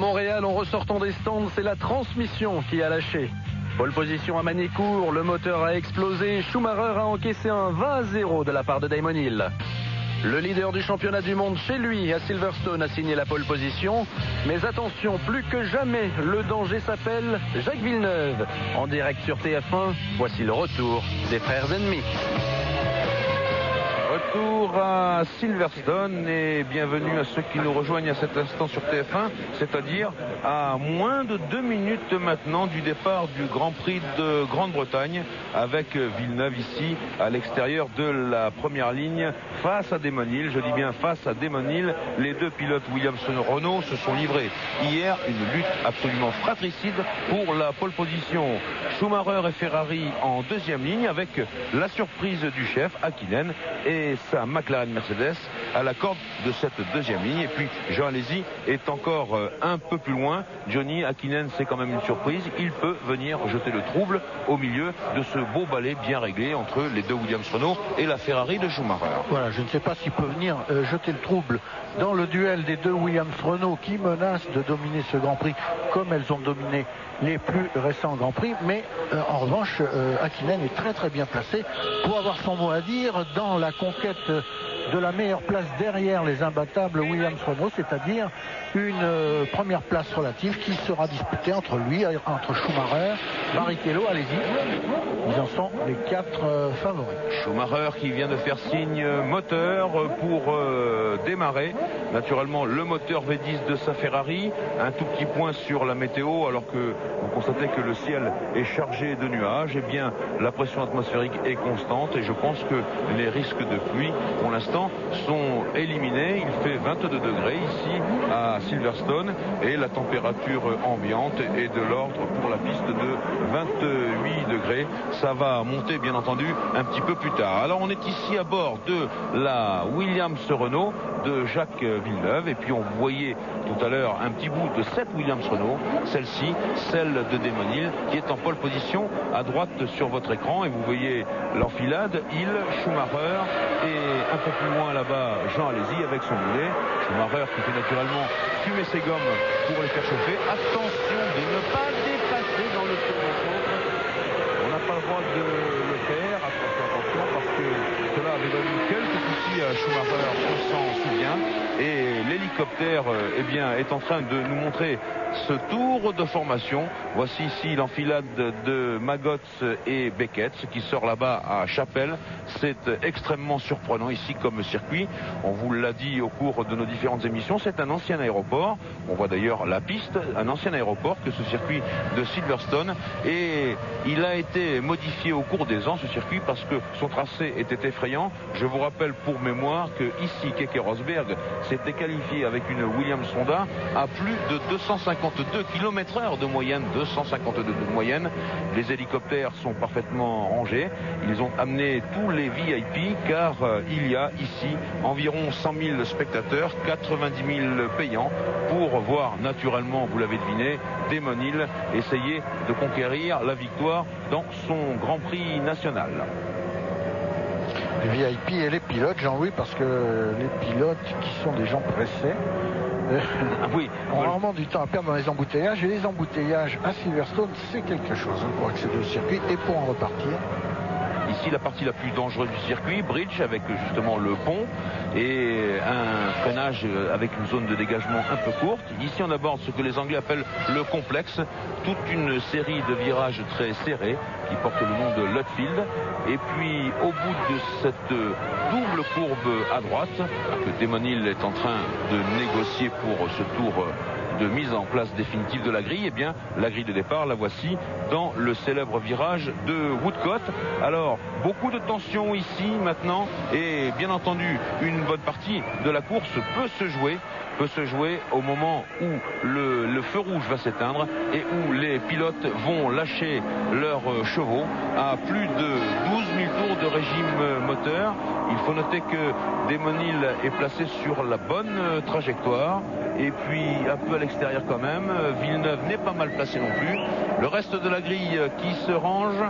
Montréal, en ressortant des stands, c'est la transmission qui a lâché. Pole position à Magny-Cours, le moteur a explosé. Schumacher a encaissé un 20-0 de la part de Damon Hill. Le leader du championnat du monde chez lui à Silverstone a signé la pole position. Mais attention, plus que jamais, le danger s'appelle Jacques Villeneuve. En direct sur TF1, voici le retour des frères ennemis. Retour à Silverstone et bienvenue à ceux qui nous rejoignent à cet instant sur TF1, c'est-à-dire à moins de 2 minutes maintenant du départ du Grand Prix de Grande-Bretagne, avec Villeneuve ici à l'extérieur de la première ligne face à Damon Hill. Je dis bien face à Damon Hill. Les deux pilotes Williams-Renault se sont livrés hier une lutte absolument fratricide pour la pole position. Schumacher et Ferrari en deuxième ligne avec la surprise du chef Hakkinen et sa McLaren Mercedes à la corde de cette deuxième ligne. Et puis Jean Alesi est encore un peu plus loin. Johnny Hakkinen, c'est quand même une surprise. Il peut venir jeter le trouble au milieu de ce beau ballet bien réglé entre les deux Williams-Renault et la Ferrari de Schumacher. Voilà, je ne sais pas s'il peut venir jeter le trouble dans le duel des deux Williams-Renault qui menacent de dominer ce Grand Prix comme elles ont dominé les plus récents Grands Prix, mais en revanche Hakkinen est très très bien placé pour avoir son mot à dire dans la conquête de la meilleure place derrière les imbattables Williams-Renault, c'est-à-dire une première place relative qui sera disputée entre Schumacher, Barrichello, Alesi. Ils en sont les 4 favoris. Schumacher qui vient de faire signe moteur pour démarrer. Naturellement, le moteur V10 de sa Ferrari. Un tout petit point sur la météo, alors que vous constatez que le ciel est chargé de nuages. Eh bien, la pression atmosphérique est constante et je pense que les risques de pluie, pour l'instant, sont éliminés. Il fait 22 degrés ici à Silverstone et la température ambiante est de l'ordre pour la piste de 28 degrés. Ça va monter, bien entendu, un petit peu plus tard. Alors, on est ici à bord de la Williams-Renault de Jacques Villeneuve. Et puis, on voyait tout à l'heure un petit bout de cette Williams-Renault. Celle-ci, celle de Damon Hill, qui est en pole position à droite sur votre écran. Et vous voyez l'enfilade, Hill, Schumacher et un peu plus loin là-bas, Jean Alesi avec son boulet. Schumacher qui fait naturellement fumer ses gommes pour les faire chauffer. Attention de ne pas dépasser dans le tour. On n'a pas le droit de le faire. Attention, parce que cela avait donné quelques soucis à Schumacher, on s'en souvient. Et l'hélicoptère eh bien, est en train de nous montrer ce tour de formation. Voici ici l'enfilade de Magotts et Beckett, ce qui sort là-bas à Chapelle. C'est extrêmement surprenant ici comme circuit. On vous l'a dit au cours de nos différentes émissions, c'est un ancien aéroport. On voit d'ailleurs la piste, un ancien aéroport que ce circuit de Silverstone. Et il a été modifié au cours des ans, ce circuit, parce que son tracé était effrayant. Je vous rappelle pour mémoire que ici, Keke Rosberg s'était qualifié avec une Williams Honda à plus de 252 km/h de moyenne, 252 de moyenne. Les hélicoptères sont parfaitement rangés. Ils ont amené tous les VIP car il y a ici environ 100 000 spectateurs, 90 000 payants pour voir naturellement, vous l'avez deviné, Damon Hill essayer de conquérir la victoire dans son Grand Prix national. Les VIP et les pilotes, Jean-Louis, parce que les pilotes qui sont des gens pressés oui, ont rarement du temps à perdre dans les embouteillages, et les embouteillages à Silverstone, c'est quelque chose pour accéder au circuit et pour en repartir. Ici, la partie la plus dangereuse du circuit, bridge, avec justement le pont et un freinage avec une zone de dégagement un peu courte. Ici, on aborde ce que les Anglais appellent le complexe, toute une série de virages très serrés qui portent le nom de Lutfield. Et puis, au bout de cette double courbe à droite, que Damon Hill est en train de négocier pour ce tour de mise en place définitive de la grille, eh bien la grille de départ la voici dans le célèbre virage de Woodcote. Alors beaucoup de tension ici maintenant et bien entendu une bonne partie de la course peut se jouer au moment où le feu rouge va s'éteindre et où les pilotes vont lâcher leurs chevaux à plus de 12 000 tours de régime moteur. Il faut noter que Damon Hill est placé sur la bonne trajectoire et puis un peu à l'extérieur l'extérieur quand même. Villeneuve n'est pas mal placé non plus. Le reste de la grille qui se range.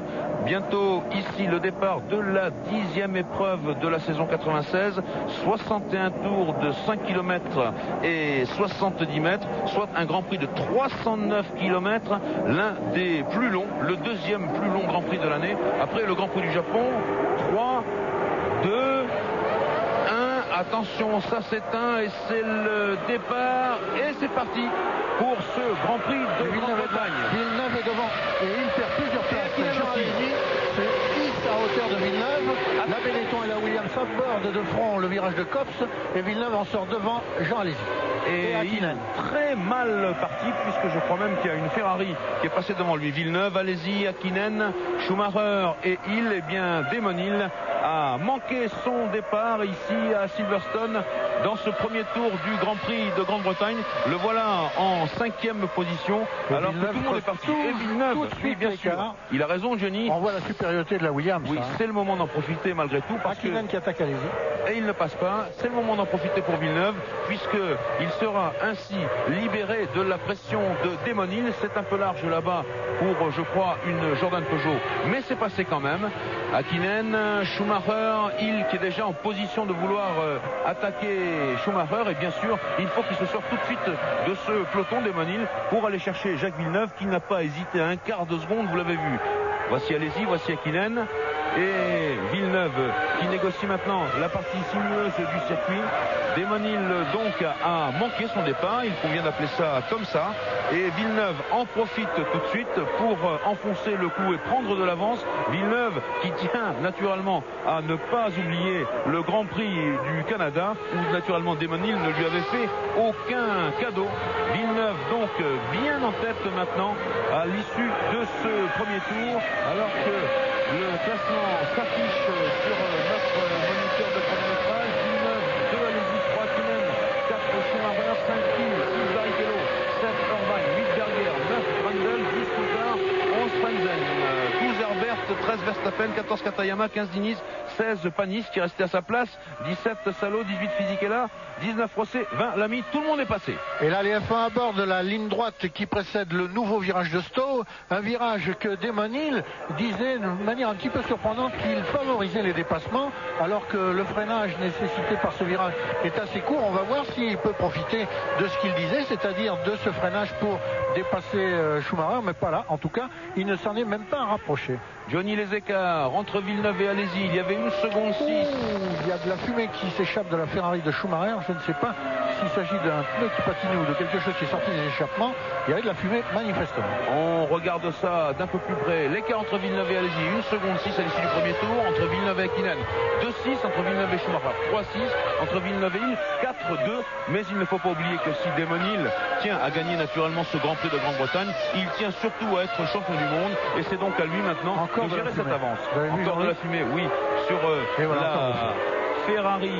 Bientôt ici le départ de la 10e épreuve de la saison 96. 61 tours de 5 km et 70 mètres, soit un Grand Prix de 309 km, l'un des plus longs, le deuxième plus long Grand Prix de l'année. Après le Grand Prix du Japon, 3, 2, attention, ça s'éteint et c'est le départ et c'est parti pour ce Grand Prix de Grande-Bretagne. Villeneuve est devant et il perd plusieurs places. C'est hisse à hauteur de Villeneuve. La Benetton et la Williams abordent de front le virage de Copse et Villeneuve en sort devant Jean Alesi. Et il est très mal parti puisque je crois même qu'il y a une Ferrari qui est passée devant lui. Villeneuve, Alesi, Hakkinen, Schumacher et Hill. Eh bien, Damon Hill a manqué son départ ici à Silverstone dans ce premier tour du Grand Prix de Grande-Bretagne. Le voilà en 5e position alors que tout le monde est parti. Et Villeneuve, oui, bien sûr. Il a raison, Johnny. On voit la supériorité de la Williams. Oui, c'est le moment d'en profiter malgré tout. Hakkinen qui attaque Alesi. Et il ne passe pas. C'est le moment d'en profiter pour Villeneuve puisqu'il sera ainsi libéré de la pression de Damon Hill. C'est un peu large là-bas pour, je crois, une Jordan Peugeot. Mais c'est passé quand même. Hakkinen, Schumacher, Hill qui est déjà en position de vouloir attaquer Schumacher. Et bien sûr, il faut qu'il se sorte tout de suite de ce peloton Damon Hill pour aller chercher Jacques Villeneuve qui n'a pas hésité un quart de seconde, vous l'avez vu. Voici Alesi, voici Hakkinen. Et Villeneuve qui négocie maintenant la partie sinueuse du circuit. Damon Hill donc a manqué son départ, il convient d'appeler ça comme ça. Et Villeneuve en profite tout de suite pour enfoncer le coup et prendre de l'avance. Villeneuve qui tient naturellement à ne pas oublier le Grand Prix du Canada où naturellement Damon Hill ne lui avait fait aucun cadeau. Villeneuve donc bien en tête maintenant à l'issue de ce premier tour alors que le classement s'affiche sur notre moniteur de chronométrage. Villeneuve, 2 Alesi, 3 Hakkinen, 4 Schumacher, 5 Hill, 6 Barrichello, 7 Irvine, 8 Berger, 9 Brundle, 10 Coulthard, 11 Frentzen, 12 Herbert, 13 Verstappen, 14 Katayama, 15 Diniz, 16 Panis qui restait à sa place, 17 Salo, 18 Fisichella, 19 Rosset, 20 Lamy, tout le monde est passé. Et là les F1 abordent la ligne droite qui précède le nouveau virage de Stowe, un virage que Damon Hill disait de manière un petit peu surprenante qu'il favorisait les dépassements alors que le freinage nécessité par ce virage est assez court. On va voir s'il peut profiter de ce qu'il disait, c'est-à-dire de ce freinage pour dépasser Schumacher, mais pas là. En tout cas, il ne s'en est même pas rapproché. Johnny, les écarts entre Villeneuve et Alesi, il y avait 1 seconde 6. Il y a de la fumée qui s'échappe de la Ferrari de Schumacher. Je ne sais pas s'il s'agit d'un pneu qui patine ou de quelque chose qui est sorti des échappements. Il y avait de la fumée manifestement. On regarde ça d'un peu plus près. L'écart entre Villeneuve et Alesi, 1 seconde 6 à l'issue du premier tour. Entre Villeneuve et Hakkinen, 2-6. Entre Villeneuve et Schumacher, 3-6. Entre Villeneuve et Hill, 4-2. Mais il ne faut pas oublier que si Damon Hill tient à gagner naturellement ce Grand Prix de Grande-Bretagne, il tient surtout à être champion du monde. Et c'est donc à lui maintenant de gérer cette avance. Encore de la fumée, oui, sur la Ferrari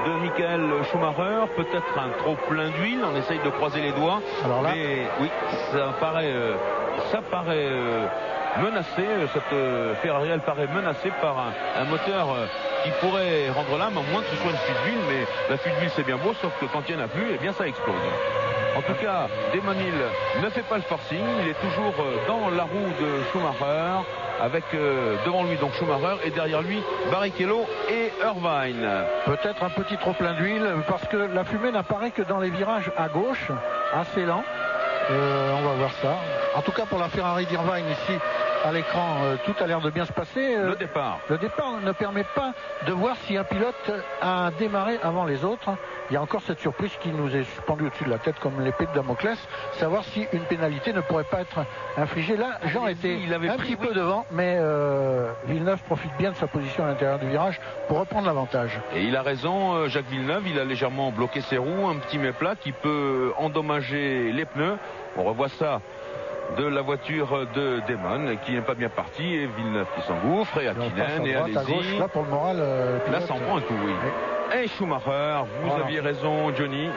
de Michael Schumacher, peut-être un trop plein d'huile, on essaye de croiser les doigts. Alors là, mais oui, ça paraît menacé, cette Ferrari elle paraît menacée par un moteur qui pourrait rendre l'âme, à moins que ce soit une fuite d'huile, mais la fuite d'huile c'est bien beau, sauf que quand il n'y en a plus, eh bien ça explose. En tout cas, Damon Hill ne fait pas le forcing, il est toujours dans la roue de Schumacher, avec devant lui donc Schumacher et derrière lui Barrichello et Irvine. Peut-être un petit trop plein d'huile parce que la fumée n'apparaît que dans les virages à gauche, assez lent. On va voir ça. En tout cas pour la Ferrari d'Irvine ici à l'écran, tout a l'air de bien se passer. Le départ ne permet pas de voir si un pilote a démarré avant les autres. Il y a encore cette surprise qui nous est suspendue au-dessus de la tête comme l'épée de Damoclès, savoir si une pénalité ne pourrait pas être infligée. Là, Jean était un petit peu devant, mais Villeneuve profite bien de sa position à l'intérieur du virage pour reprendre l'avantage. Et il a raison, Jacques Villeneuve, il a légèrement bloqué ses roues, un petit méplat qui peut endommager les pneus. On revoit ça de la voiture de Damon qui n'est pas bien parti et Villeneuve qui s'engouffre et Hakkinen et Alesi. Là pour le moral, là ça en prend un coup, oui. Et Schumacher, vous aviez raison Johnny.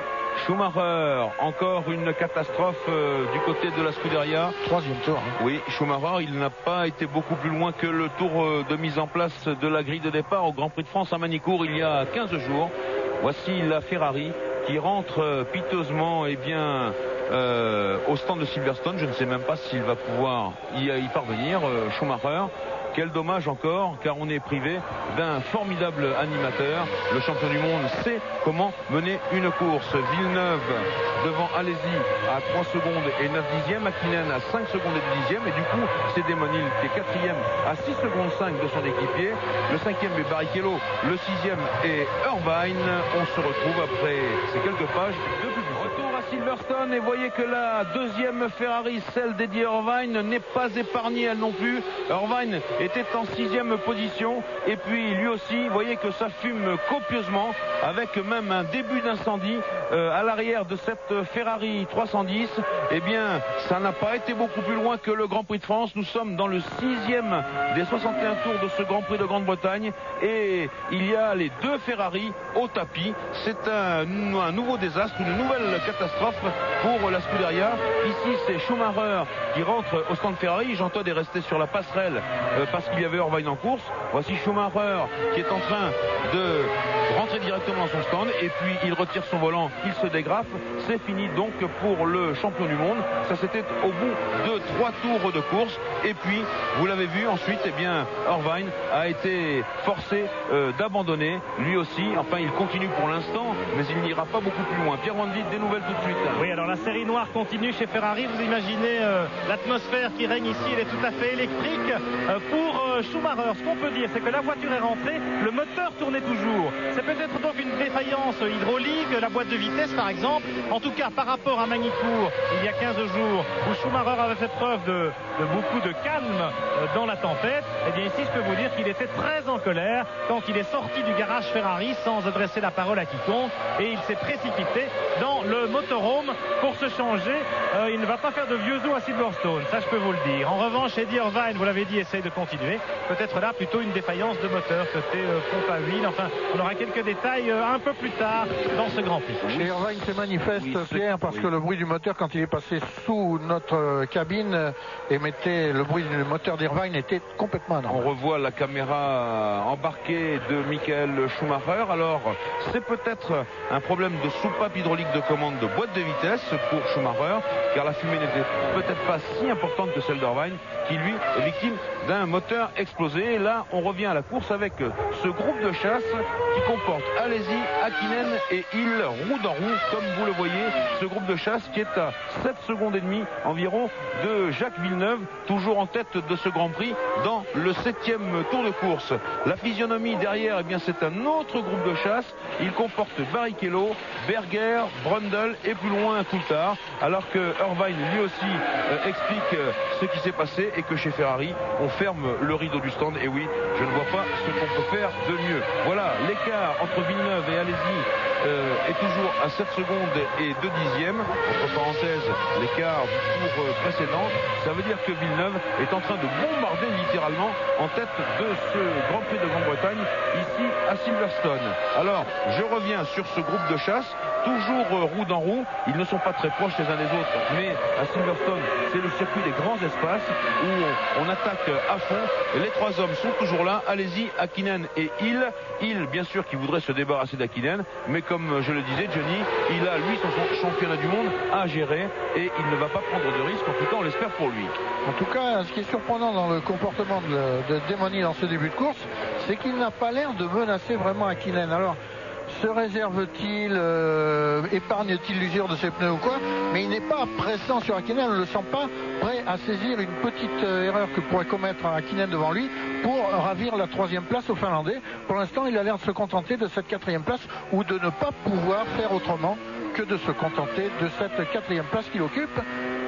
Schumacher, encore une catastrophe du côté de la Scuderia. 3e tour. Oui, Schumacher, il n'a pas été beaucoup plus loin que le tour de mise en place de la grille de départ au Grand Prix de France à Manicourt il y a 15 jours. Voici la Ferrari qui rentre piteusement au stand de Silverstone. Je ne sais même pas s'il va pouvoir y parvenir, Schumacher. Quel dommage encore, car on est privé d'un formidable animateur. Le champion du monde sait comment mener une course. Villeneuve devant Alesi à 3 secondes et 9 dixièmes. Hakkinen à 5 secondes et 2 dixièmes. Et du coup, c'est Damon Hill qui est 4e à 6 secondes 5 de son équipier. Le 5e est Barrichello. Le 6e est Irvine. On se retrouve après ces quelques pages de publicité. Retour à Silverstone et voyez que la deuxième Ferrari, celle d'Eddie Irvine, n'est pas épargnée elle non plus. Irvine était en 6e position et puis lui aussi, voyez que ça fume copieusement avec même un début d'incendie à l'arrière de cette Ferrari 310. Eh bien, ça n'a pas été beaucoup plus loin que le Grand Prix de France. Nous sommes dans le 6e des 61 tours de ce Grand Prix de Grande-Bretagne et il y a les 2 Ferrari au tapis. C'est un nouveau désastre, une nouvelle catastrophe pour la Scuderia. Ici, c'est Schumacher qui rentre au stand Ferrari. Jean-Todt est resté sur la passerelle parce qu'il y avait Irvine en course. Voici Schumacher qui est en train de rentrer directement dans son stand et puis il retire son volant, il se dégrafe. C'est fini donc pour le champion du monde. Ça, c'était au bout de 3 tours de course. Et puis, vous l'avez vu ensuite, eh bien, Irvine a été forcé d'abandonner lui aussi. Enfin, il continue pour l'instant, mais il n'ira pas beaucoup plus loin. Pierre Van Vliet, des nouvelles tout de suite. Oui, alors la série noire continue chez Ferrari. Vous imaginez l'atmosphère qui règne ici, elle est tout à fait électrique. Pour Schumacher, ce qu'on peut dire, c'est que la voiture est rentrée, le moteur tournait toujours. C'est peut-être donc une défaillance hydraulique, la boîte de vitesse par exemple. En tout cas, par rapport à Magny-Cours, il y a 15 jours, où Schumacher avait fait preuve de beaucoup de calme dans la tempête, eh bien ici, je peux vous dire qu'il était très en colère quand il est sorti du garage Ferrari sans adresser la parole à quiconque et il s'est précipité dans le motorhome pour se changer. Il ne va pas faire de vieux os à Silverstone, ça je peux vous le dire. En revanche, Eddie Irvine, vous l'avez dit, essaye de continuer. Peut-être là plutôt une défaillance de moteur côté pompe à huile. Enfin, on aura quelques détails un peu plus tard dans ce Grand Prix. Chez Irvine, c'est manifeste, Pierre, parce que le bruit du moteur, quand il est passé sous notre cabine, émettait le bruit du moteur d'Irvine était complètement anormal. On revoit la caméra embarquée de Michael Schumacher. Alors, c'est peut-être un problème de soupape hydraulique de commande de boîte de vitesse pour Schumacher, car la fumée n'était peut-être pas si importante que celle d'Irvine, qui lui est victime d'un moteur explosé. Et là, on revient à la course avec ce groupe de chasse qui comporte Alesi, Hakkinen et Hill, roue dans roue, comme vous le voyez. Ce groupe de chasse qui est à 7 secondes et demie environ de Jacques Villeneuve, toujours en tête de ce Grand Prix dans le 7e tour de course. La physionomie derrière, eh bien, c'est un autre groupe de chasse. Il comporte Barrichello, Berger, Brundle et plus loin Coulthard, alors que Irvine lui aussi explique ce qui s'est passé et que chez Ferrari on ferme le rideau du stand. Et oui, je ne vois pas ce qu'on peut faire de mieux. Voilà, l'écart entre Villeneuve et Alesi est toujours à 7 secondes et 2 dixièmes. Entre parenthèses, l'écart du tour précédent. Ça veut dire que Villeneuve est en train de bombarder littéralement en tête de ce Grand Prix de Grande-Bretagne ici à Silverstone. Alors, je reviens sur ce groupe de chasse, toujours roue dans roue. Ils ne sont pas très proches les uns des autres, mais à Silverstone, c'est le circuit des grands espaces où on attaque à fond. Les 3 hommes sont toujours là, Alesi, Hakkinen et Hill. Hill, bien sûr, qui voudrait se débarrasser d'Hakkinen, mais comme je le disais, Johnny, il a lui son championnat du monde à gérer et il ne va pas prendre de risque. En tout cas, on l'espère pour lui. En tout cas, ce qui est surprenant dans le comportement de Damon Hill dans ce début de course, c'est qu'il n'a pas l'air de menacer vraiment Hakkinen. Alors, se réserve-t-il, épargne-t-il l'usure de ses pneus ou quoi? Mais il n'est pas pressant sur Hakkinen, on ne le sent pas prêt à saisir une petite erreur que pourrait commettre Hakkinen devant lui pour ravir la 3e place au Finlandais. Pour l'instant, il a l'air de se contenter de cette 4e place ou de ne pas pouvoir faire autrement que de se contenter de cette 4e place qu'il occupe.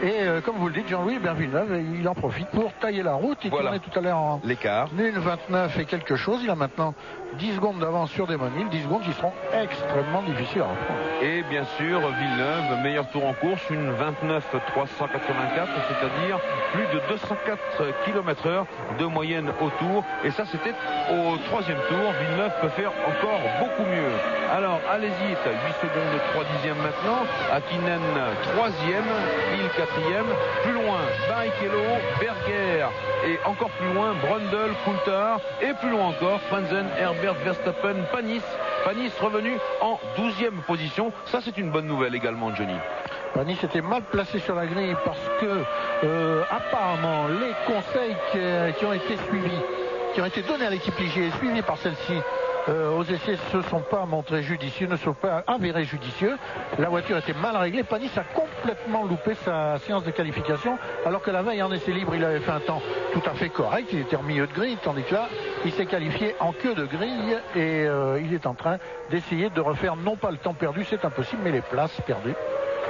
Et comme vous le dites, Jean-Louis Villeneuve, il en profite pour tailler la route. Il tournait tout à l'heure en l'écart. 1,29 et quelque chose. Il a maintenant 10 secondes d'avance sur Damon Hill, 10 secondes qui seront extrêmement difficiles à reprendre. Et bien sûr, Villeneuve, meilleur tour en course, une 29,384, c'est-à-dire plus de 204 km/h de moyenne au tour. Et ça, c'était au 3e tour. Villeneuve peut faire encore beaucoup mieux. Alors, Alesi est à 8 secondes 3 dixièmes maintenant. Hakkinen 3e, Hill quatrième. Plus loin, Barrichello, Berger et encore plus loin, Brundle, Coulthard et plus loin encore, Frentzen, Herbert, Verstappen, Panis. Panis revenu en 12e position. Ça, c'est une bonne nouvelle également, Johnny. Panis était mal placé sur la grille parce que apparemment les conseils qui ont été suivis, qui ont été donnés à l'équipe Ligier et suivis par celle-ci aux essais ne se sont pas montrés judicieux, ne sont pas avérés judicieux. La voiture était mal réglée. Panis a complètement loupé sa séance de qualification, alors que la veille en essai libre, il avait fait un temps tout à fait correct. Il était en milieu de grille, tandis que là, il s'est qualifié en queue de grille et il est en train d'essayer de refaire non pas le temps perdu, c'est impossible, mais les places perdues.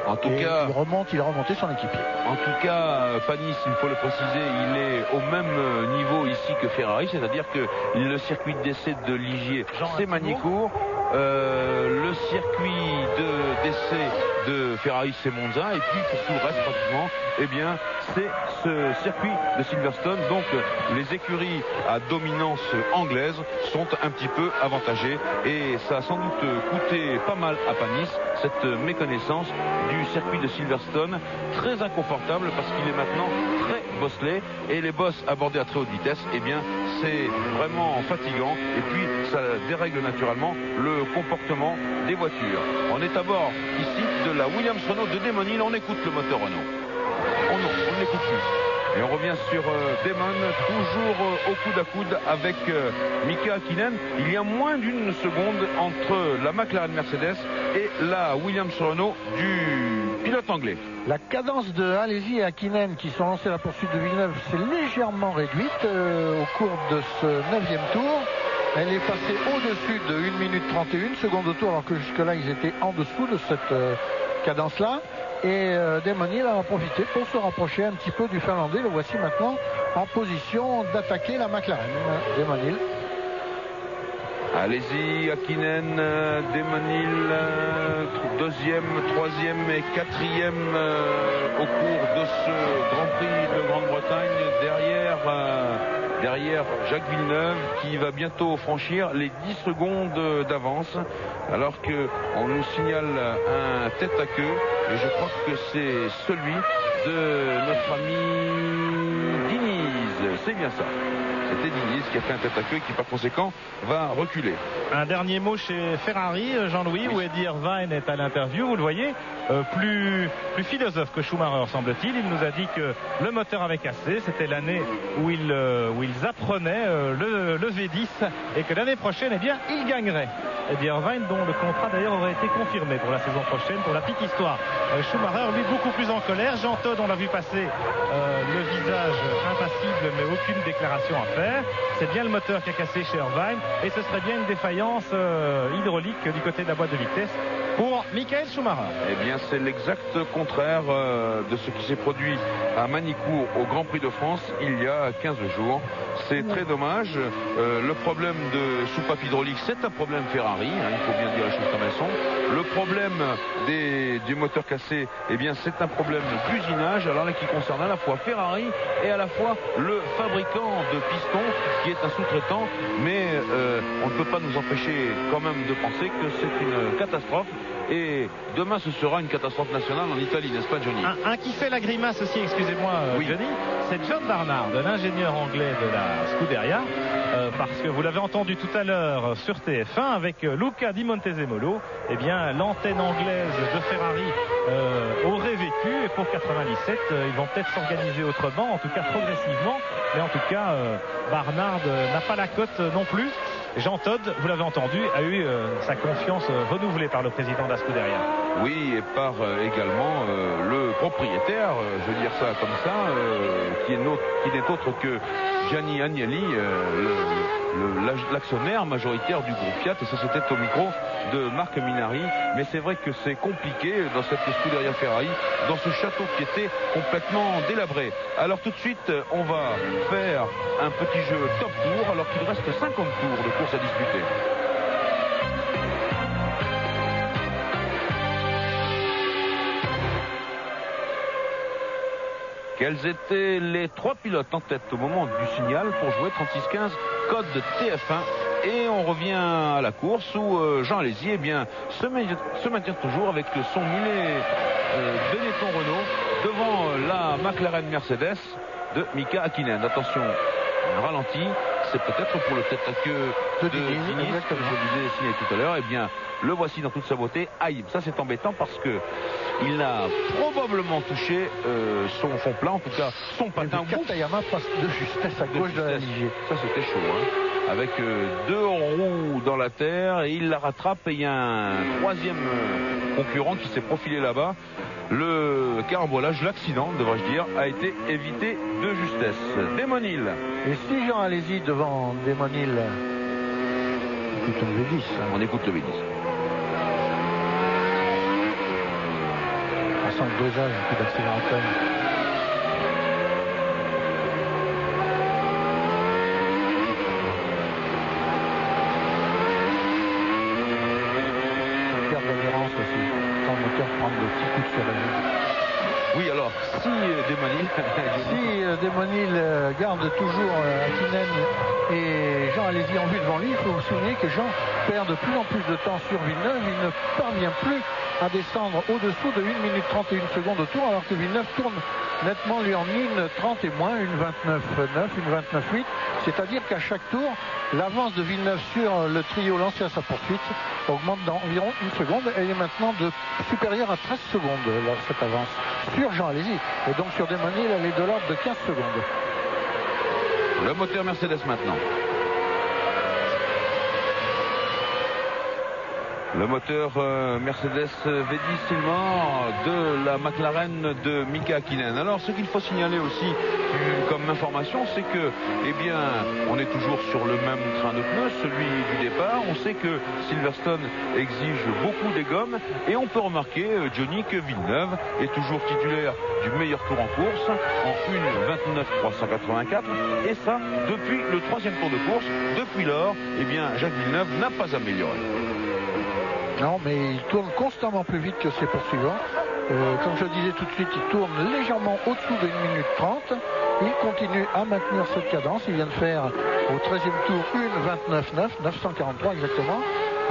En tout cas, il a remonté son équipier. En tout cas, Panis, il faut le préciser, il est au même niveau ici que Ferrari, c'est-à-dire que le circuit d'essai de Ligier, c'est Magny-Cours. Le circuit d'essai de Ferrari, c'est Monza, et puis pour tout le reste pratiquement, eh bien c'est ce circuit de Silverstone. Donc les écuries à dominance anglaise sont un petit peu avantagées, et ça a sans doute coûté pas mal à Panis, cette méconnaissance du circuit de Silverstone, très inconfortable parce qu'il est maintenant très bosselé, et les bosses abordées à très haute vitesse, eh bien c'est vraiment fatigant, et puis ça dérègle naturellement le comportement des voitures. On est à bord ici de la Williams Renault de Damon Hill. On écoute le moteur Renault. On ne l'écoute plus. Et on revient sur Damon, toujours au coude à coude avec Mika Hakkinen. Il y a moins d'une seconde entre la McLaren Mercedes et la Williams Renault du pilote anglais. La cadence de Alesi et Hakkinen qui sont lancés à la poursuite de Villeneuve s'est légèrement réduite au cours de ce 9e tour. Elle est passée au-dessus de 1 minute 31 secondes au tour, alors que jusque-là ils étaient en dessous de cette cadence-là. Et Damon Hill en a profité pour se rapprocher un petit peu du Finlandais. Le voici maintenant en position d'attaquer la McLaren. Damon Hill. Allez-y, Hakkinen, Damon Hill, 2e, 3e et 4e au cours de ce Grand Prix de Grande-Bretagne. Derrière Jacques Villeneuve qui va bientôt franchir les 10 secondes d'avance, alors qu'on nous signale un tête à queue, et je crois que c'est celui de notre ami Diniz. C'est bien ça. C'était Diniz qui a fait un tête à queue et qui par conséquent va reculer. Un dernier mot chez Ferrari, Jean-Louis, où Eddie Irvine est à l'interview, vous le voyez, plus philosophe que Schumacher semble-t-il. Il nous a dit que le moteur avait cassé, c'était l'année où ils apprenaient le V10, et que l'année prochaine, eh bien, il gagnerait. Eddie Irvine, dont le contrat d'ailleurs aurait été confirmé pour la saison prochaine. Pour la petite histoire, Schumacher, lui, beaucoup plus en colère. Jean Todt, on l'a vu passer le visage impassible, mais aucune déclaration à faire. C'est bien le moteur qui a cassé chez Irvine, et ce serait bien une défaillance hydraulique du côté de la boîte de vitesse pour Michael Schumacher. Eh bien, c'est l'exact contraire de ce qui s'est produit à Magny-Cours au Grand Prix de France il y a 15 jours. C'est très dommage. Le problème de soupape hydraulique, c'est un problème Ferrari, hein, il faut bien dire les choses comme elles sont. Le problème du moteur cassé, eh bien, c'est un problème d'usinage, alors là, qui concerne à la fois Ferrari et à la fois le fabricant de pistons, qui est un sous-traitant, mais on ne peut pas nous empêcher quand même de penser que c'est une catastrophe. Et demain, ce sera une catastrophe nationale en Italie, n'est-ce pas, Johnny? Un qui fait la grimace aussi, excusez-moi, oui. Johnny, c'est John Barnard, l'ingénieur anglais de la Scuderia, parce que vous l'avez entendu tout à l'heure sur TF1 avec Luca Di Montezemolo. Eh bien, l'antenne anglaise de Ferrari aurait vécu, et pour 97, ils vont peut-être s'organiser autrement, en tout cas progressivement, mais en tout cas, Barnard n'a pas la cote non plus. Jean Todt, vous l'avez entendu, a eu sa confiance renouvelée par le président de la Scuderia. Oui, et par également le propriétaire, je veux dire ça comme ça, qui n'est autre que Gianni Agnelli, l'actionnaire majoritaire du groupe Fiat. Et ça, c'était au micro de Marc Minari. Mais c'est vrai que c'est compliqué dans cette Scuderia Ferrari, dans ce château qui était complètement délabré. Alors tout de suite, on va faire un petit jeu top tour, alors qu'il reste 50 tours de course à disputer. Quels étaient les 3 pilotes en tête au moment du signal pour jouer 36-15 code de TF1. Et on revient à la course où Jean Alesi se maintient toujours avec son mulet Benetton Renault devant la McLaren Mercedes de Mika Häkkinen. Attention, un ralenti, c'est peut-être pour le tête à queue de Diniz, comme je vous ai signé tout à l'heure. Eh bien, le voici dans toute sa beauté. Aïe, ça c'est embêtant parce que il a probablement touché son fond plat, en tout cas son patin. Katayama passe de justesse à gauche de la ligne. Ça c'était chaud, hein. Avec 2 roues dans la terre et il la rattrape et il y a un 3e concurrent qui s'est profilé là-bas. Le carambolage, l'accident devrais-je dire, a été évité de justesse. Damon Hill. Et si Jean Alesi devant Damon Hill, écoutons le V10. On écoute le V10. On sent le dosage, un coup d'accélérateur. Oui, alors, si Damon Hill garde toujours Häkkinen et Jean Alesi en vue devant lui, il faut vous souvenir que Jean perd de plus en plus de temps sur Villeneuve. Il ne parvient plus à descendre au-dessous de 1 minute 31 secondes au tour, alors que Villeneuve tourne nettement lui en 1:30 et moins, 1:29.9, 1:29.8. C'est-à-dire qu'à chaque tour, l'avance de Villeneuve sur le trio lancé à sa poursuite augmente d'environ 1 seconde. Elle est maintenant supérieure à 13 secondes, cette avance, sur Jean Alesi. Et donc sur Damon Hill, elle est de l'ordre de 15 secondes. Le moteur Mercedes maintenant. Le moteur Mercedes V10 Silmore de la McLaren de Mika Häkkinen. Alors ce qu'il faut signaler aussi comme information, c'est que on est toujours sur le même train de pneus, celui du départ. On sait que Silverstone exige beaucoup des gommes et on peut remarquer, Johnny, que Villeneuve est toujours titulaire du meilleur tour en course en 1:29.384 et ça depuis le 3e tour de course. Depuis lors, Jacques Villeneuve n'a pas amélioré. Non, mais il tourne constamment plus vite que ses poursuivants. Comme je disais tout de suite, il tourne légèrement au-dessous de 1 minute 30. Il continue à maintenir cette cadence. Il vient de faire au 13e tour 1:29.9, 943 exactement.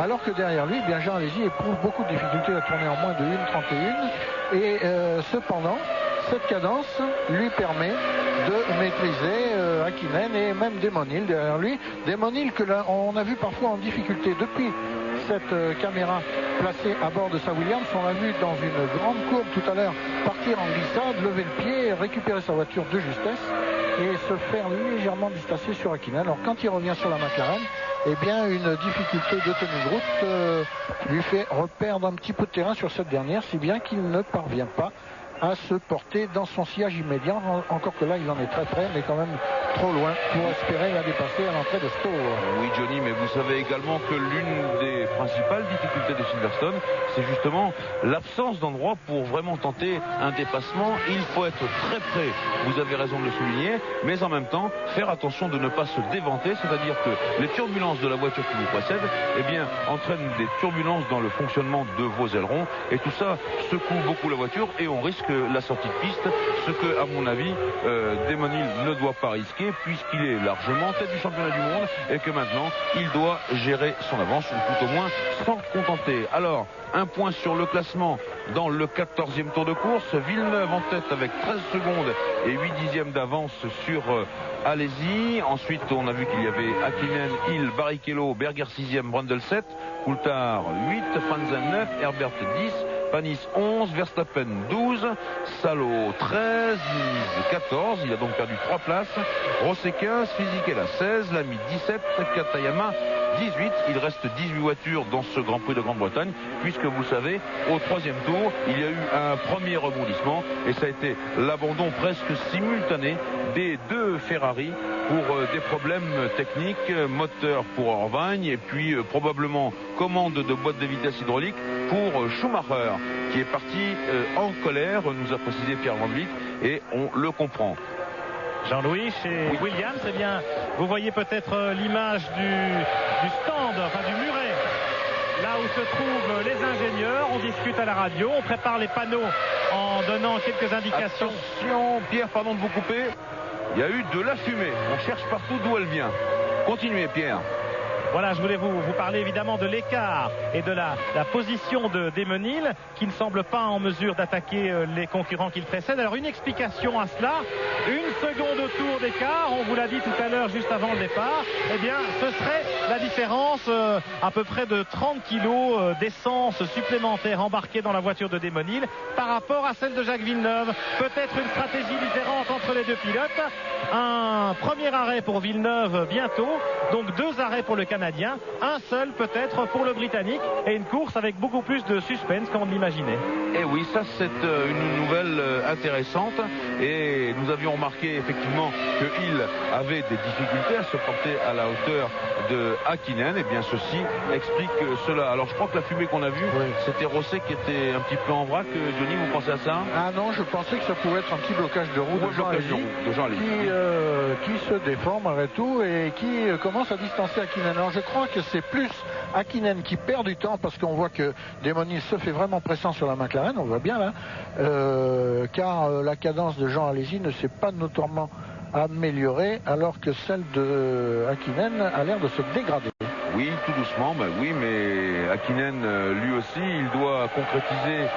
Alors que derrière lui, Jean Alesi éprouve beaucoup de difficultés à tourner en moins de 1:31. Et cependant, cette cadence lui permet de maîtriser Häkkinen et même Damon Hill derrière lui. Damon Hill que on a vu parfois en difficulté depuis cette caméra placée à bord de sa Williams. On l'a vu dans une grande courbe tout à l'heure partir en glissade, lever le pied, récupérer sa voiture de justesse et se faire légèrement distancer sur Häkkinen. Alors quand il revient sur la McLaren, une difficulté de tenue de route lui fait reperdre un petit peu de terrain sur cette dernière, si bien qu'il ne parvient pas à se porter dans son sillage immédiat. Encore que là, il en est très près, mais quand même trop loin pour espérer la dépasser à l'entrée de Stowe. Oui, Johnny, mais vous savez également que l'une des principales difficultés de Silverstone, c'est justement l'absence d'endroit pour vraiment tenter un dépassement. Il faut être très près, vous avez raison de le souligner, mais en même temps, faire attention de ne pas se déventer, c'est-à-dire que les turbulences de la voiture qui vous précède, entraînent des turbulences dans le fonctionnement de vos ailerons, et tout ça secoue beaucoup la voiture, et on risque la sortie de piste, ce que, à mon avis, Damon Hill ne doit pas risquer, puisqu'il est largement tête du championnat du monde et que maintenant il doit gérer son avance, ou tout au moins s'en contenter. Alors, un point sur le classement dans le 14e tour de course. Villeneuve en tête avec 13 secondes et 8 dixièmes d'avance sur Alesi. Ensuite, on a vu qu'il y avait Häkkinen, Hill, Barrichello, Berger 6e, Brundle 7, Coulthard 8, Frentzen 9, Herbert 10, Panis 11, Verstappen 12, Salo 13, Diniz 14, il a donc perdu 3 places, Rosset 15, Fisichella 16, Lamy 17, Katayama 18. Il reste 18 voitures dans ce Grand Prix de Grande-Bretagne, puisque vous savez, au 3e tour, il y a eu un premier rebondissement et ça a été l'abandon presque simultané des 2 Ferrari pour des problèmes techniques, moteur pour Irvine et puis probablement commande de boîte de vitesse hydraulique pour Schumacher, qui est parti en colère, nous a précisé Pierre Van Vliet, et on le comprend. Jean-Louis, chez Williams, vous voyez peut-être l'image du stand, enfin du muret là où se trouvent les ingénieurs. On discute à la radio, on prépare les panneaux en donnant quelques indications. Attention, Pierre, pardon de vous couper. Il y a eu de la fumée. On cherche partout d'où elle vient. Continuez, Pierre. Voilà, je voulais vous parler évidemment de l'écart et de la position de Daymon-Hill qui ne semble pas en mesure d'attaquer les concurrents qu'il précède. Alors une explication à cela, 1 seconde autour d'écart, on vous l'a dit tout à l'heure juste avant le départ, eh bien ce serait la différence à peu près de 30 kilos d'essence supplémentaire embarquée dans la voiture de Daymon-Hill par rapport à celle de Jacques Villeneuve. Peut-être une stratégie différente entre les deux pilotes. Un premier arrêt pour Villeneuve bientôt, donc 2 arrêts pour le Canadien, un seul peut-être pour le Britannique et une course avec beaucoup plus de suspense qu'on l'imaginait. Et oui, ça c'est une nouvelle intéressante et nous avions remarqué effectivement que Hill avait des difficultés à se porter à la hauteur de Häkkinen. Et bien ceci explique cela. Alors je crois que la fumée qu'on a vue, c'était Rosset qui était un petit peu en vrac. Johnny, vous pensez à ça? Ah non, je pensais que ça pouvait être un petit blocage de roue de Jean Alesi qui se déforme malgré tout et qui commence à distancer Häkkinen. Alors je crois que c'est plus Häkkinen qui perd du temps parce qu'on voit que Daymon-Hill se fait vraiment pressant sur la McLaren, on voit bien là, car la cadence de Jean Alesi ne s'est pas notoirement améliorée alors que celle de Häkkinen a l'air de se dégrader. Oui, tout doucement, oui, mais Häkkinen, lui aussi, il doit concrétiser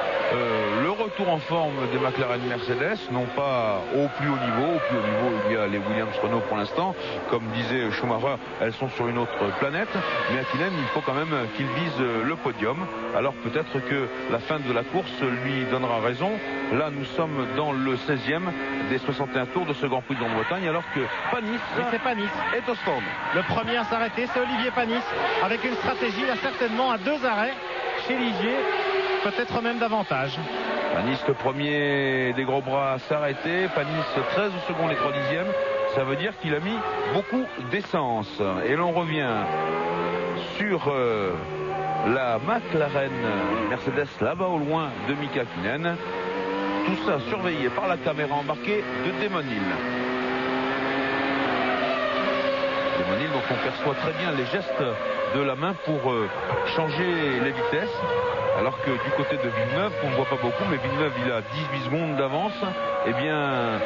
le retour en forme des McLaren Mercedes, non pas au plus haut niveau. Au plus haut niveau, il y a les Williams Renault pour l'instant. Comme disait Schumacher, elles sont sur une autre planète. Mais Häkkinen, il faut quand même qu'il vise le podium. Alors peut-être que la fin de la course lui donnera raison. Là, nous sommes dans le 16e des 61 tours de ce Grand Prix de Grande-Bretagne, alors que Panis, est au stand. Le premier à s'arrêter, c'est Olivier Panis, avec une stratégie là certainement à 2 arrêts chez Ligier, peut-être même davantage. Panis, le premier des gros bras à s'arrêter. Panis 13 secondes et 3 dixièmes. Ça veut dire qu'il a mis beaucoup d'essence. Et l'on revient sur la McLaren Mercedes là-bas au loin de Mika Häkkinen. Tout ça surveillé par la caméra embarquée de Daymon-Hill. Daymon-Hill, donc on perçoit très bien les gestes de la main pour changer les vitesses. Alors que du côté de Villeneuve, qu'on ne voit pas beaucoup, mais Villeneuve il a 18 secondes d'avance. Eh bien,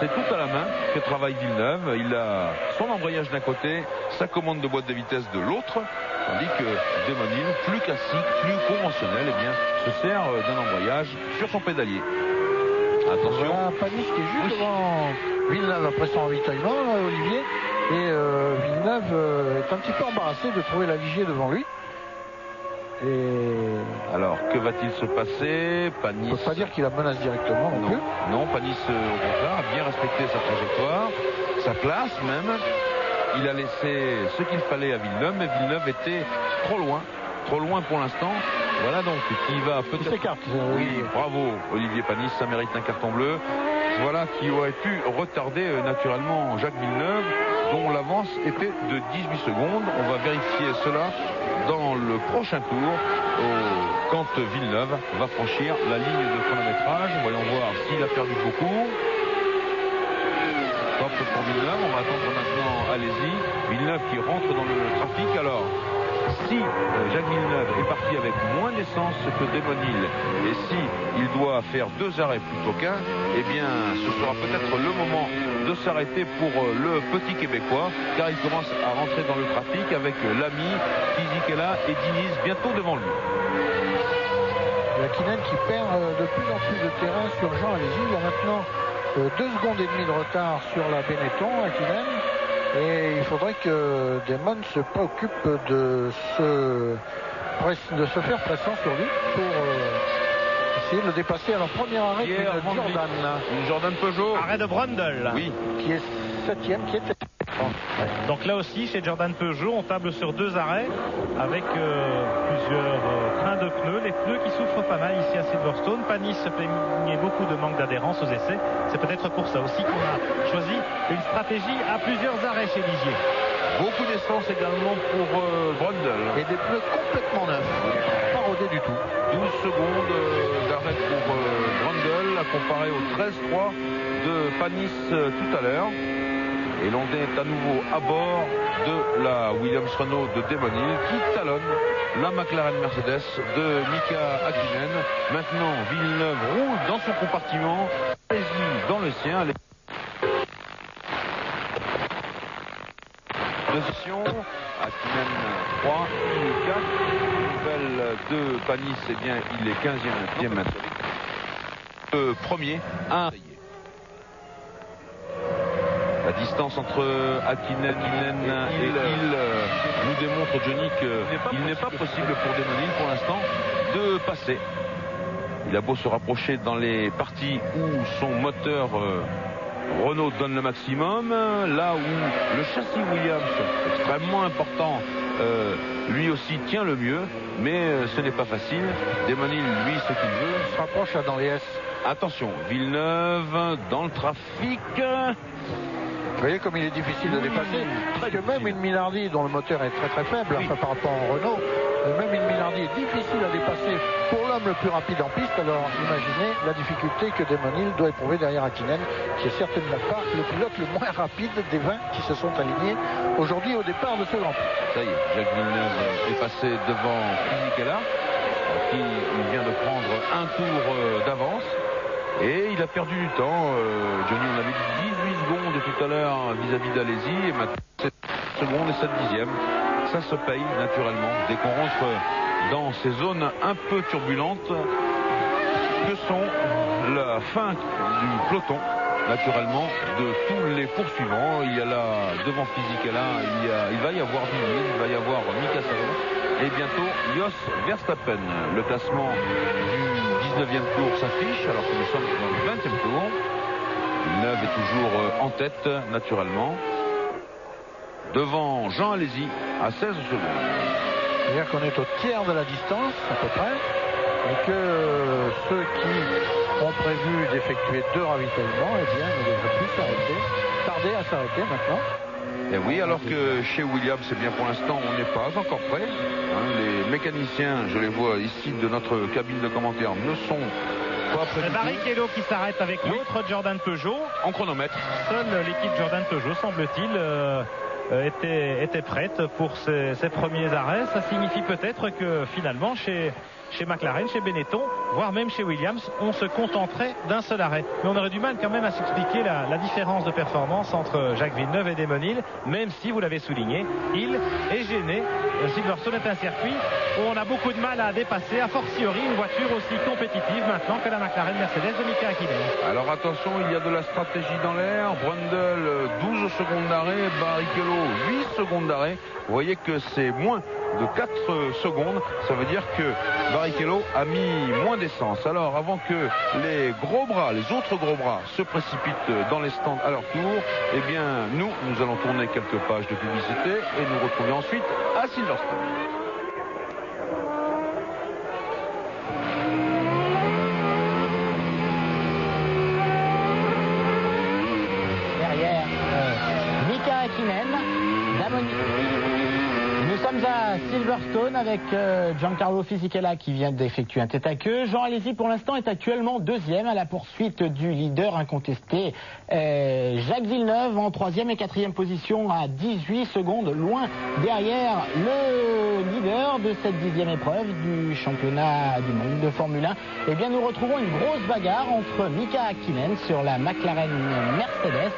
c'est tout à la main que travaille Villeneuve. Il a son embrayage d'un côté, sa commande de boîte de vitesse de l'autre. Tandis que Daymon-Hill, plus classique, plus conventionnel, eh bien, se sert d'un embrayage sur son pédalier. Attention. Voilà, Panis qui est juste devant Villeneuve après son ravitaillement, Olivier. Et Villeneuve est un petit peu embarrassé de trouver la Ligier devant lui. Et alors, que va-t-il se passer? Panis. On ne peut pas dire qu'il la menace directement non plus. Non, Panis, au contraire, a bien respecté sa trajectoire, sa place même. Il a laissé ce qu'il fallait à Villeneuve, mais Villeneuve était trop loin pour l'instant. Voilà donc qui va peut-être... Il s'écarte. Oui, bravo Olivier Panis, ça mérite un carton bleu. Voilà qui aurait pu retarder naturellement Jacques Villeneuve, dont l'avance était de 18 secondes. On va vérifier cela dans le prochain tour, quand Villeneuve va franchir la ligne de chronométrage. Voyons voir s'il a perdu beaucoup. Top pour Villeneuve, on va attendre maintenant Alesi. Villeneuve qui rentre dans le trafic. Alors, si Jacques Villeneuve est parti avec moins d'essence que Daymon-Hill et si il doit faire 2 arrêts plutôt qu'un, eh bien ce sera peut-être le moment de s'arrêter pour le petit Québécois, car il commence à rentrer dans le trafic avec Lamy, Fisichella et Diniz bientôt devant lui. Häkkinen qui perd de plus en plus de terrain sur Jean Alesi. Il y a maintenant 2 secondes et demie de retard sur la Benetton, Häkkinen. Et il faudrait que Daymon se préoccupe de se faire pressant sur lui pour essayer de le dépasser. Alors premier arrêt de Jordan. Jordan Peugeot. Arrêt de Brundle. Oui. Qui est 7e, qui était... Donc là aussi, chez Jordan Peugeot, on table sur 2 arrêts avec plusieurs trains de pneus. Les pneus qui souffrent pas mal ici à Silverstone. Panis se plaignait beaucoup de manque d'adhérence aux essais. C'est peut-être pour ça aussi qu'on a choisi une stratégie à plusieurs arrêts chez Ligier. Beaucoup d'essence également pour Brundle. Et des pneus complètement neufs. Pas rodés du tout. 12 secondes d'arrêt pour Brundle, à comparer au 13-3 de Panis tout à l'heure. Et l'on est à nouveau à bord de la Williams Renault de Damon Hill qui talonne la McLaren Mercedes de Mika Häkkinen. Maintenant, Villeneuve roule dans son compartiment, Alesi dans le sien. Position, Häkkinen 3, il est 4. Nouvelle de Panis, eh bien, il est 15e maintenant. Premier à la distance entre Häkkinen et Hill nous démontre, Johnny, qu'il n'est pas possible pour Damon Hill pour l'instant de passer. Il a beau se rapprocher dans les parties où son moteur Renault donne le maximum, là où le châssis Williams, extrêmement important, lui aussi tient le mieux, mais ce n'est pas facile. Damon Hill, lui, ce qu'il veut, se rapproche là dans les S. Attention, Villeneuve dans le trafic. Vous voyez comme il est difficile de dépasser, parce que même une Minardi dont le moteur est très faible, enfin, par rapport au Renault, même une Minardi est difficile à dépasser pour l'homme le plus rapide en piste. Alors imaginez la difficulté que Damon Hill doit éprouver derrière Häkkinen, qui est certainement pas le pilote le moins rapide des 20 qui se sont alignés aujourd'hui au départ de ce Grand Prix. Ça y est, Jacques Villeneuve est passé devant Fisichella, qui vient de prendre un tour d'avance. Et il a perdu du temps. Johnny, on avait dit 18 secondes tout à l'heure vis-à-vis d'Alesi. Et maintenant, 7 secondes et 7 dixièmes. Ça se paye naturellement dès qu'on rentre dans ces zones un peu turbulentes que sont la fin du peloton, naturellement, de tous les poursuivants. Il y a là, devant Fisichella, il va y avoir Villeneuve, il va y avoir Mika Salo et bientôt Jos Verstappen. Le classement du 19e tour s'affiche alors que nous sommes dans le 20e tour. Villeneuve est toujours en tête, naturellement, devant Jean Alesi à 16 secondes. C'est-à-dire qu'on est au tiers de la distance à peu près, et que ceux qui ont prévu d'effectuer 2 ravitaillements, eh bien, ne devraient plus tarder à s'arrêter maintenant. Et oui, alors que chez Williams, c'est bien pour l'instant, on n'est pas encore prêt. Les mécaniciens, je les vois ici de notre cabine de commentaires, ne sont pas prêts. C'est Barrichello qui s'arrête avec l'autre Jordan Peugeot. En chronomètre. Seule l'équipe Jordan Peugeot, semble-t-il, était prête pour ses premiers arrêts. Ça signifie peut-être que finalement, chez McLaren, chez Benetton, voire même chez Williams, on se contenterait d'un seul arrêt. Mais on aurait du mal quand même à s'expliquer la différence de performance entre Jacques Villeneuve et Damon Hill, même si, vous l'avez souligné, Hill est gêné. Silverstone est un circuit où on a beaucoup de mal à dépasser, a fortiori une voiture aussi compétitive maintenant que la McLaren Mercedes de Mika Häkkinen. Alors attention, il y a de la stratégie dans l'air. Brundle, 12 secondes d'arrêt. Barrichello, 8 secondes d'arrêt. Vous voyez que c'est moins de 4 secondes. Ça veut dire que Barrichello a mis moins d'essence. Alors avant que les gros bras, les autres gros bras se précipitent dans les stands à leur tour, eh bien nous allons tourner quelques pages de publicité et nous retrouver ensuite à Silverstone. Derrière Mika Häkkinen, Damon Hill. Nous sommes à Silverstone avec Giancarlo Fisichella qui vient d'effectuer un tête-à-queue. Jean Alesi pour l'instant est actuellement 2e à la poursuite du leader incontesté Jacques Villeneuve en 3e et 4e position à 18 secondes loin derrière le leader de cette 10e épreuve du championnat du monde de Formule 1. Eh bien nous retrouvons une grosse bagarre entre Mika Häkkinen sur la McLaren Mercedes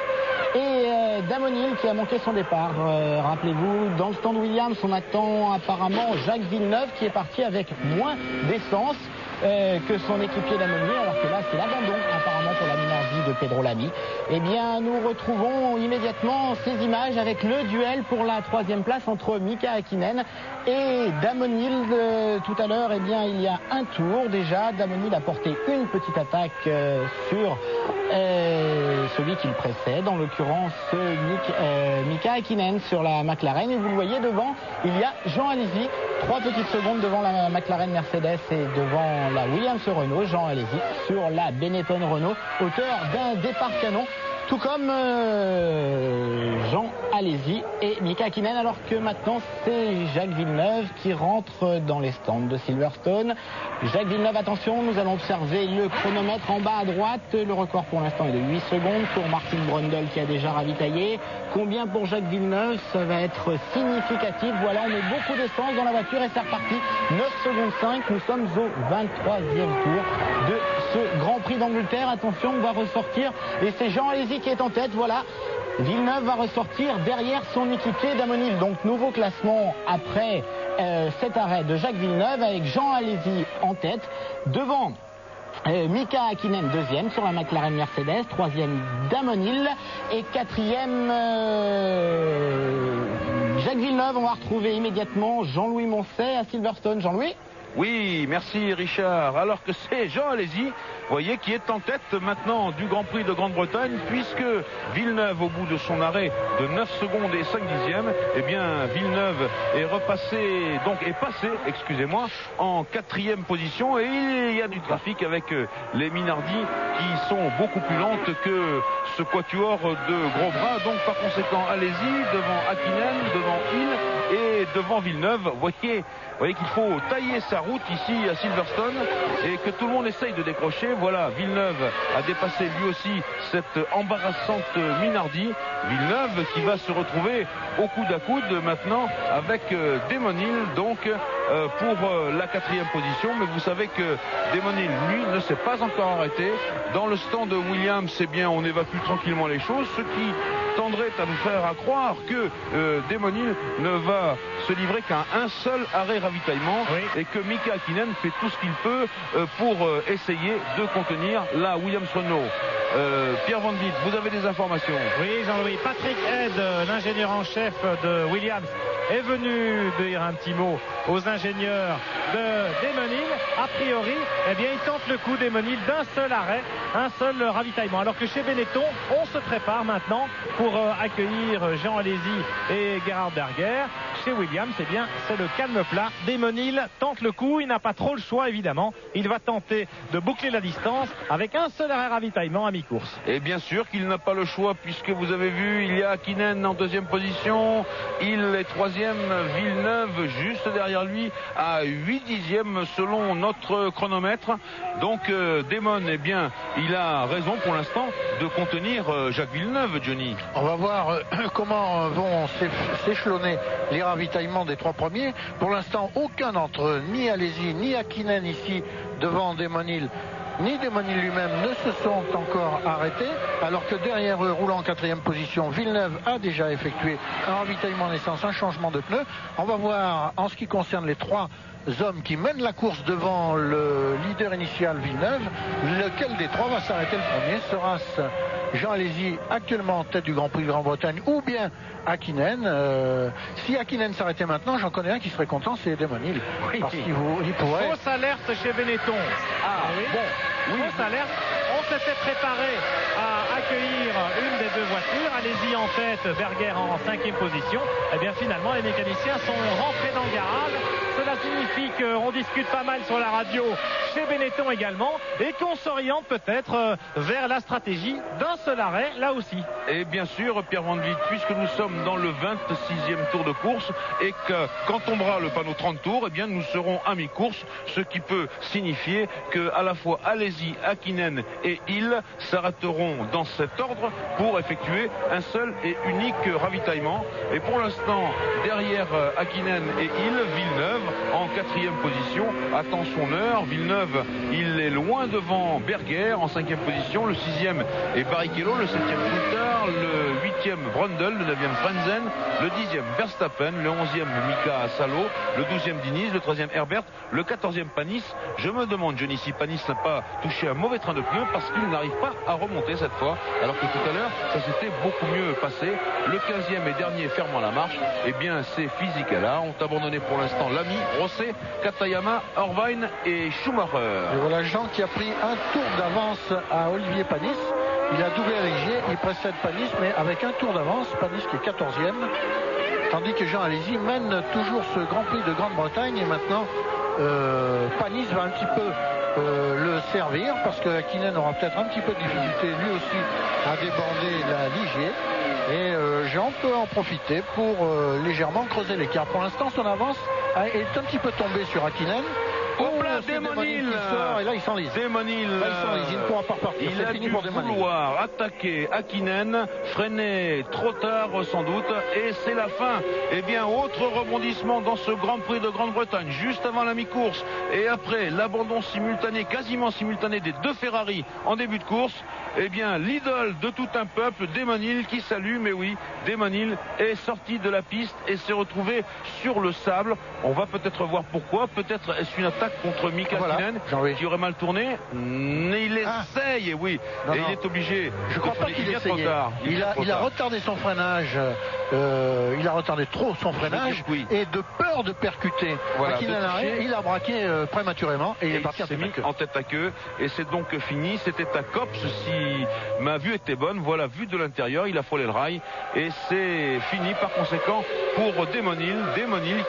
et Damon Hill qui a manqué son départ. Rappelez-vous, dans le stand Williams, on attend apparemment Jacques Villeneuve qui est parti avec moins d'essence que son équipier Damon Hill, alors que là c'est l'abandon apparemment pour la Minardi de Pedro Lamy. Eh bien nous retrouvons immédiatement ces images avec le duel pour la 3e place entre Mika Häkkinen et Damon Hill. Tout à l'heure, eh bien il y a un tour déjà, Damon Hill a porté une petite attaque sur celui qui le précède, en l'occurrence Mika Häkkinen sur la McLaren, et vous le voyez devant, il y a Jean Alesi, 3 petites secondes devant la McLaren Mercedes et devant la Williams Renault. Jean Alesi sur la Benetton Renault, auteur d'un départ canon tout comme Jean Alesi et Mika Hakkinen, alors que maintenant c'est Jacques Villeneuve qui rentre dans les stands de Silverstone. Jacques Villeneuve, attention, nous allons observer le chronomètre en bas à droite. Le record pour l'instant est de 8 secondes pour Martin Brundle qui a déjà ravitaillé. Combien pour Jacques Villeneuve? Ça va être significatif. Voilà, on met beaucoup d'essence dans la voiture et c'est reparti. 9 secondes 5, nous sommes au 23e tour de ce Grand Prix d'Angleterre. Attention, on va ressortir et c'est Jean Alesi qui est en tête. Voilà, Villeneuve va ressortir derrière son équipier Damon Hill. Donc nouveau classement après cet arrêt de Jacques Villeneuve avec Jean Alesi en tête. Devant Mika Hakkinen deuxième sur la McLaren Mercedes, troisième Damon Hill et quatrième Jacques Villeneuve. On va retrouver immédiatement Jean-Louis Moncey à Silverstone. Jean-Louis? Oui, merci Richard. Alors que c'est Jean Alesi, vous voyez, qui est en tête maintenant du Grand Prix de Grande-Bretagne, puisque Villeneuve, au bout de son arrêt de 9 secondes et 5 dixièmes, eh bien Villeneuve est passé, excusez-moi, en 4e position, et il y a du trafic avec les Minardi qui sont beaucoup plus lentes que ce quatuor de gros bras. Donc par conséquent, Alesi devant Hakkinen, devant Hill et devant Villeneuve. Vous voyez qu'il faut tailler sa route ici à Silverstone et que tout le monde essaye de décrocher. Voilà, Villeneuve a dépassé lui aussi cette embarrassante Minardi. Villeneuve qui va se retrouver au coude à coude maintenant avec Damon Hill, donc pour la 4e position. Mais vous savez que Damon Hill, lui, ne s'est pas encore arrêté. Dans le stand de Williams, eh bien, on évacue tranquillement les choses, ce qui tendrait à nous faire croire que Damon Hill ne va se livrer qu'à un seul arrêt ravitaillement, oui, et que Mika Hakkinen fait tout ce qu'il peut pour essayer de contenir la Williams-Renault. Pierre Van Vliet, vous avez des informations? Oui, Jean-Louis. Patrick Head, l'ingénieur en chef de Williams, est venu dire un petit mot aux ingénieurs de Damon Hill. A priori, eh bien, il tente le coup Damon Hill d'un seul arrêt, un seul ravitaillement. Alors que chez Benetton, on se prépare maintenant pour accueillir Jean Alesi et Gerhard Berger. Chez Williams, eh bien, c'est le calme plat. Damon Hill tente le coup, il n'a pas trop le choix évidemment. Il va tenter de boucler la distance avec un seul arrêt ravitaillement à mi-course. Et bien sûr qu'il n'a pas le choix, puisque vous avez vu, il y a Hakkinen en 2e position, Hill est 3e, Villeneuve juste derrière lui à 8 dixièmes selon notre chronomètre. Donc Damon, eh bien, il a raison pour l'instant de contenir Jacques Villeneuve, Johnny. On va voir comment vont s'échelonner les ravitaillements des 3 premiers. Pour l'instant, aucun d'entre eux, ni Alesi ni Hakkinen ici devant Damon Hill, ni Damon Hill lui-même ne se sont encore arrêtés, alors que derrière eux, roulant en 4e position, Villeneuve a déjà effectué un ravitaillement en essence, un changement de pneu. On va voir en ce qui concerne les 3 hommes qui mènent la course devant le leader initial Villeneuve, lequel des 3 va s'arrêter le premier? Sera-ce Jean Alesi, actuellement en tête du Grand Prix de Grande-Bretagne, ou bien Hakkinen? Si Hakkinen s'arrêtait maintenant, j'en connais un qui serait content, c'est Damon Hill. Oui. Parce qu'il pourrait... Fausse alerte chez Benetton. Ah, oui. bon, oui. Fausse alerte. On s'était préparé à accueillir une des 2 voitures. Alesi en tête, Berger en 5e position. Et bien finalement, les mécaniciens sont rentrés dans le garage. Cela signifie qu'on discute pas mal sur la radio chez Benetton également et qu'on s'oriente peut-être vers la stratégie d'un seul arrêt là aussi. Et bien sûr, Pierre Van Vliet, puisque nous sommes dans le 26e tour de course et que quand tombera le panneau 30 tours, eh bien nous serons à mi-course, ce qui peut signifier que à la fois Alesi, Hakkinen et Hill s'arrêteront dans cet ordre pour effectuer un seul et unique ravitaillement. Et pour l'instant, derrière Hakkinen et Hill, Villeneuve en 4e position attend son heure. Villeneuve, il est loin devant Berger en 5e position. Le 6e est Barrichello, le 7e Coulthard, le 8e Brundle, le 9e Frentzen, le 10e Verstappen, le 11e Mika Salo, le 12e Diniz, le 13e Herbert, le 14e Panis. Je me demande, Johnny, si Panis n'a pas touché un mauvais train de pneus parce qu'il n'arrive pas à remonter cette fois, alors que tout à l'heure ça s'était beaucoup mieux passé. Le 15e et dernier fermant la marche, eh bien ces physiques-là ont abandonné pour l'instant Lamy, Rosset, Katayama, Irvine et Schumacher. Et voilà Jean qui a pris un tour d'avance à Olivier Panis. Il a doublé avec Gier, il précède Panis, mais avec un tour d'avance, Panis qui est 14e. Tandis que Jean Alesi mène toujours ce Grand Prix de Grande-Bretagne. Et maintenant, Panis va un petit peu le servir parce que Hakkinen aura peut-être un petit peu de difficulté lui aussi à déborder la Ligier. Et Jean peut en profiter pour légèrement creuser l'écart. Pour l'instant, son avance est un petit peu tombée sur Hakkinen. Démonil et là il s'enlise. Démonil, il ne pourra pas repartir. Il a dû vouloir attaquer Hakkinen, freiner trop tard sans doute, et c'est la fin. Eh bien, autre rebondissement dans ce Grand Prix de Grande-Bretagne, juste avant la mi-course, et après l'abandon simultané, quasiment simultané des deux Ferrari en début de course. Eh bien, l'idole de tout un peuple, Démonil, qui salue, mais oui, Démonil est sorti de la piste et s'est retrouvé sur le sable. On va peut-être voir pourquoi. Peut-être est-ce une attaque contre Mika Hakkinen qui aurait mal tourné. Mais il essaye, oui. Non, et il est obligé. Je crois pas qu'il ait essayé. Il a retardé son freinage. Il a retardé trop son freinage. Et de peur de percuter Hakkinen, il a braqué prématurément et il est parti en tête à queue. Et c'est donc fini. C'était à Copse. Si ma vue était bonne, voilà, vue de l'intérieur, il a frôlé le rail et c'est fini par conséquent pour Démonil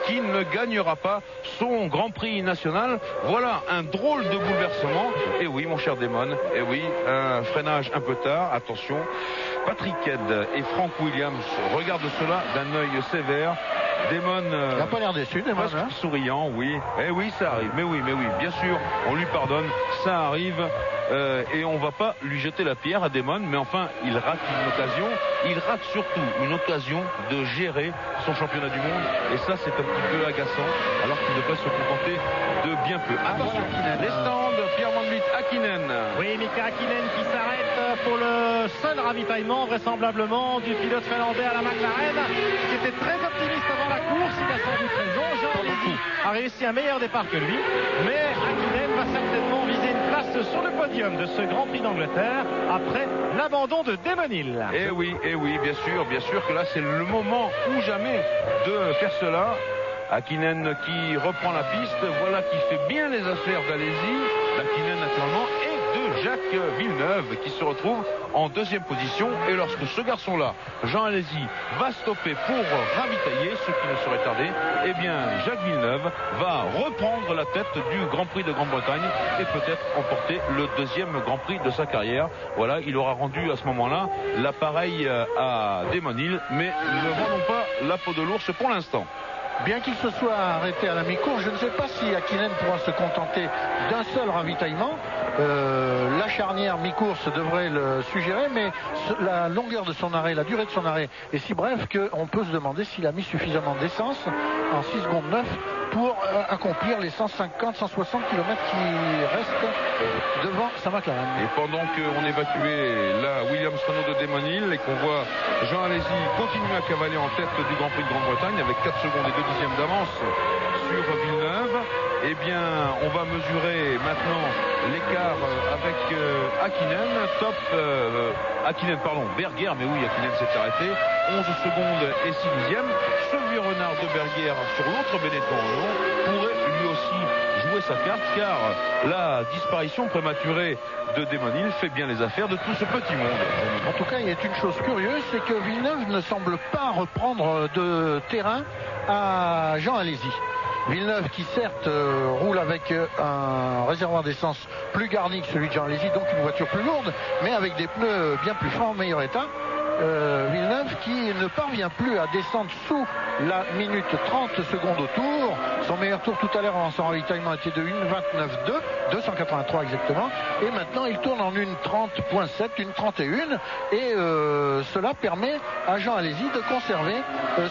qui ne gagnera pas son Grand Prix national. Voilà un drôle de bouleversement. Et oui, mon cher Démon, et oui, un freinage un peu tard, attention. Patrick Head et Frank Williams regardent cela d'un œil sévère. Démon il n'a pas l'air déçu, Démon, souriant, oui. Eh oui, ça arrive. Mais oui, bien sûr, on lui pardonne, ça arrive. Et on va pas lui jeter la pierre à Démon, mais enfin, il rate une occasion. Il rate surtout une occasion de gérer son championnat du monde. Et ça, c'est un petit peu agaçant, alors qu'il devrait se contenter de bien peu. Attention, les stands, Pierre Van Vliet, Hakkinen. Oui, Mika Hakkinen qui s'arrête pour le seul ravitaillement, vraisemblablement, du pilote finlandais à la McLaren, qui était très optimiste avant la course. Il a sans doute raison. Jean Alesi a réussi un meilleur départ que lui, mais Hakkinen va certainement viser une place sur le podium de ce Grand Prix d'Angleterre après l'abandon de Démonil. Et oui, bien sûr que là c'est le moment ou jamais de faire cela. Hakkinen qui reprend la piste, voilà qui fait bien les affaires d'Alesi, d'Hakkinen naturellement, et de Jacques Villeneuve qui se retrouve en deuxième position. Et lorsque ce garçon-là, Jean Alesi, va stopper pour ravitailler, ce qui ne serait tardé, eh bien Jacques Villeneuve va reprendre la tête du Grand Prix de Grande-Bretagne et peut-être emporter le deuxième Grand Prix de sa carrière. Voilà, il aura rendu à ce moment-là l'appareil à Démonil, mais ne vendons pas la peau de l'ours pour l'instant. Bien qu'il se soit arrêté à la mi-course, je ne sais pas si Hakkinen pourra se contenter d'un seul ravitaillement. La charnière mi-course devrait le suggérer, mais la longueur de son arrêt, la durée de son arrêt est si brève qu'on peut se demander s'il a mis suffisamment d'essence en 6 secondes 9 pour accomplir les 150-160 km qui restent devant sa McLaren. Et pendant qu'on évacuait la Williams Renault de Démonil et qu'on voit Jean Alesi continuer à cavaler en tête du Grand Prix de Grande-Bretagne avec 4 secondes et 2 dixièmes d'avance sur Villeneuve, eh bien on va mesurer maintenant l'écart avec Berger, mais oui, Hakkinen s'est arrêté, 11 secondes et 6 dixièmes. Ce vieux renard de Berger sur l'autre Benetton pourrait lui aussi jouer sa carte, car la disparition prématurée de Démonil fait bien les affaires de tout ce petit monde. En tout cas, il y a une chose curieuse, c'est que Villeneuve ne semble pas reprendre de terrain à Jean Alesi. Villeneuve qui certes roule avec un réservoir d'essence plus garni que celui de Jean Alesi, donc une voiture plus lourde, mais avec des pneus bien plus fins en meilleur état. Villeneuve qui ne parvient plus à descendre sous la minute 30 secondes au tour. Son meilleur tour tout à l'heure en son ravitaillement était de 1:29.2, 283 exactement, et maintenant il tourne en 1:30.7, 1:31, et cela permet à Jean Alesi de conserver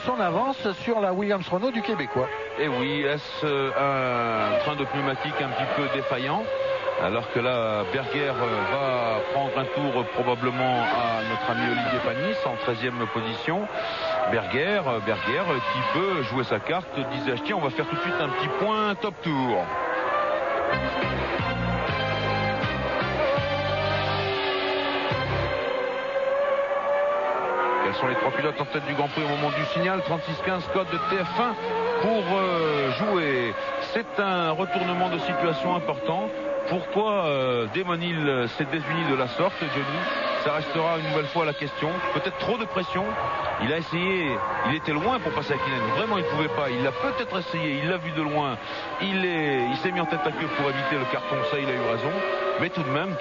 son avance sur la Williams Renault du Québécois. Et oui, est-ce un train de pneumatique un petit peu défaillant? Alors que là, Berger va prendre un tour probablement à notre ami Olivier Panis en 13e position. Berger qui peut jouer sa carte, disais-je, tiens, on va faire tout de suite un petit point top tour. Quels sont les trois pilotes en tête du Grand Prix au moment du signal? 36-15 code de TF1 pour jouer. C'est un retournement de situation important Pourquoi Daymon s'est désuni de la sorte, Johnny? Ça restera une nouvelle fois la question. Peut-être trop de pression. Il a essayé, il était loin pour passer à Hakkinen. Vraiment, il ne pouvait pas. Il l'a peut-être essayé, il l'a vu de loin. Il s'est mis en tête à queue pour éviter le carton. Ça, il a eu raison. Mais tout de même,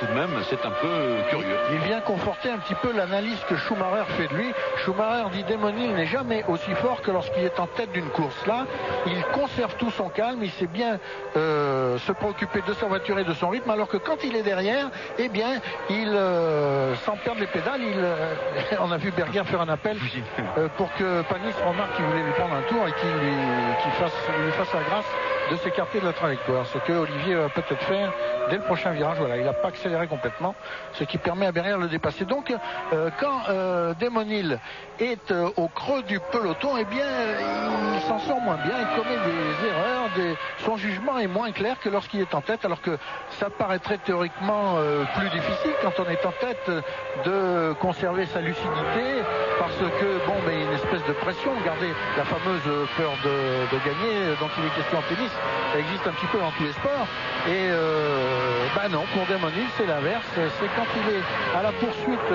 c'est un peu curieux. Il vient conforter un petit peu l'analyse que Schumacher fait de lui. Schumacher dit Daymon Hill n'est jamais aussi fort que lorsqu'il est en tête d'une course. Là, il conserve tout son calme. Il sait bien se préoccuper de sa voiture et de son rythme. Alors que quand il est derrière, eh bien, il sans perdre les pédales, on a vu Berger faire un appel pour que Panis remarque qu'il voulait lui prendre un tour et qu'il lui fasse la grâce de s'écarter de la trajectoire. Ce que Olivier va peut-être faire dès le prochain virage. Voilà, il n'a pas accéléré complètement, ce qui permet à Berger de le dépasser. Donc, quand Daymon Hill est au creux du peloton, eh bien, il s'en sort moins bien. Il commet des erreurs. Son jugement est moins clair que lorsqu'il est en tête, alors que ça paraîtrait théoriquement plus difficile quand on est en tête de conserver sa lucidité, parce que il y a une espèce de pression. Regardez la fameuse peur de gagner dont il est question en tennis. Elle existe un petit peu dans tous les sports. Et non, pour Daymon Hill, c'est l'inverse. C'est quand il est à la poursuite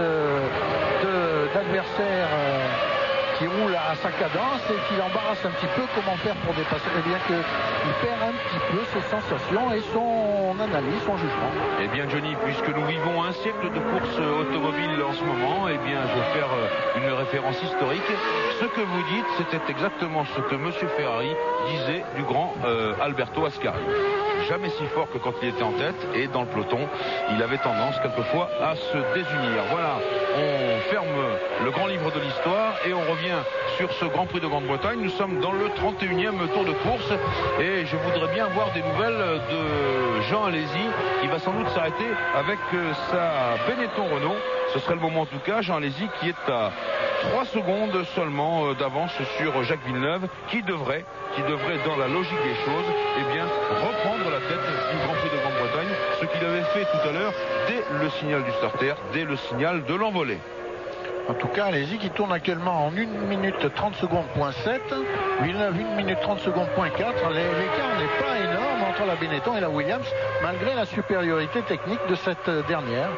d'adversaires qui roule à sa cadence et qui l'embarrasse un petit peu, comment faire pour dépasser. Eh bien qu'il perd un petit peu ses sensations et son analyse, son jugement. Eh bien Johnny, puisque nous vivons un siècle de course automobile en ce moment, eh bien je vais faire une référence historique. Ce que vous dites, c'était exactement ce que M. Ferrari disait du grand Alberto Ascari. Jamais si fort que quand il était en tête, et dans le peloton, il avait tendance quelquefois à se désunir. Voilà, on ferme le grand livre de l'histoire et on revient sur ce Grand Prix de Grande-Bretagne. Nous sommes dans le 31e tour de course et je voudrais bien voir des nouvelles de Jean Alesi qui va sans doute s'arrêter avec sa Benetton Renault. Ce serait le moment en tout cas. Jean Alesi qui est à 3 secondes seulement d'avance sur Jacques Villeneuve qui devrait dans la logique des choses reprendre la tête du Grand Prix de Grande-Bretagne, ce qu'il avait fait tout à l'heure dès le signal du starter, dès le signal de l'envolée. En tout cas, Alesi qui tourne actuellement en 1 minute 30 secondes point 7, Villeneuve 1 minute 30 secondes point 4. L'écart n'est pas énorme entre la Benetton et la Williams, malgré la supériorité technique de cette dernière.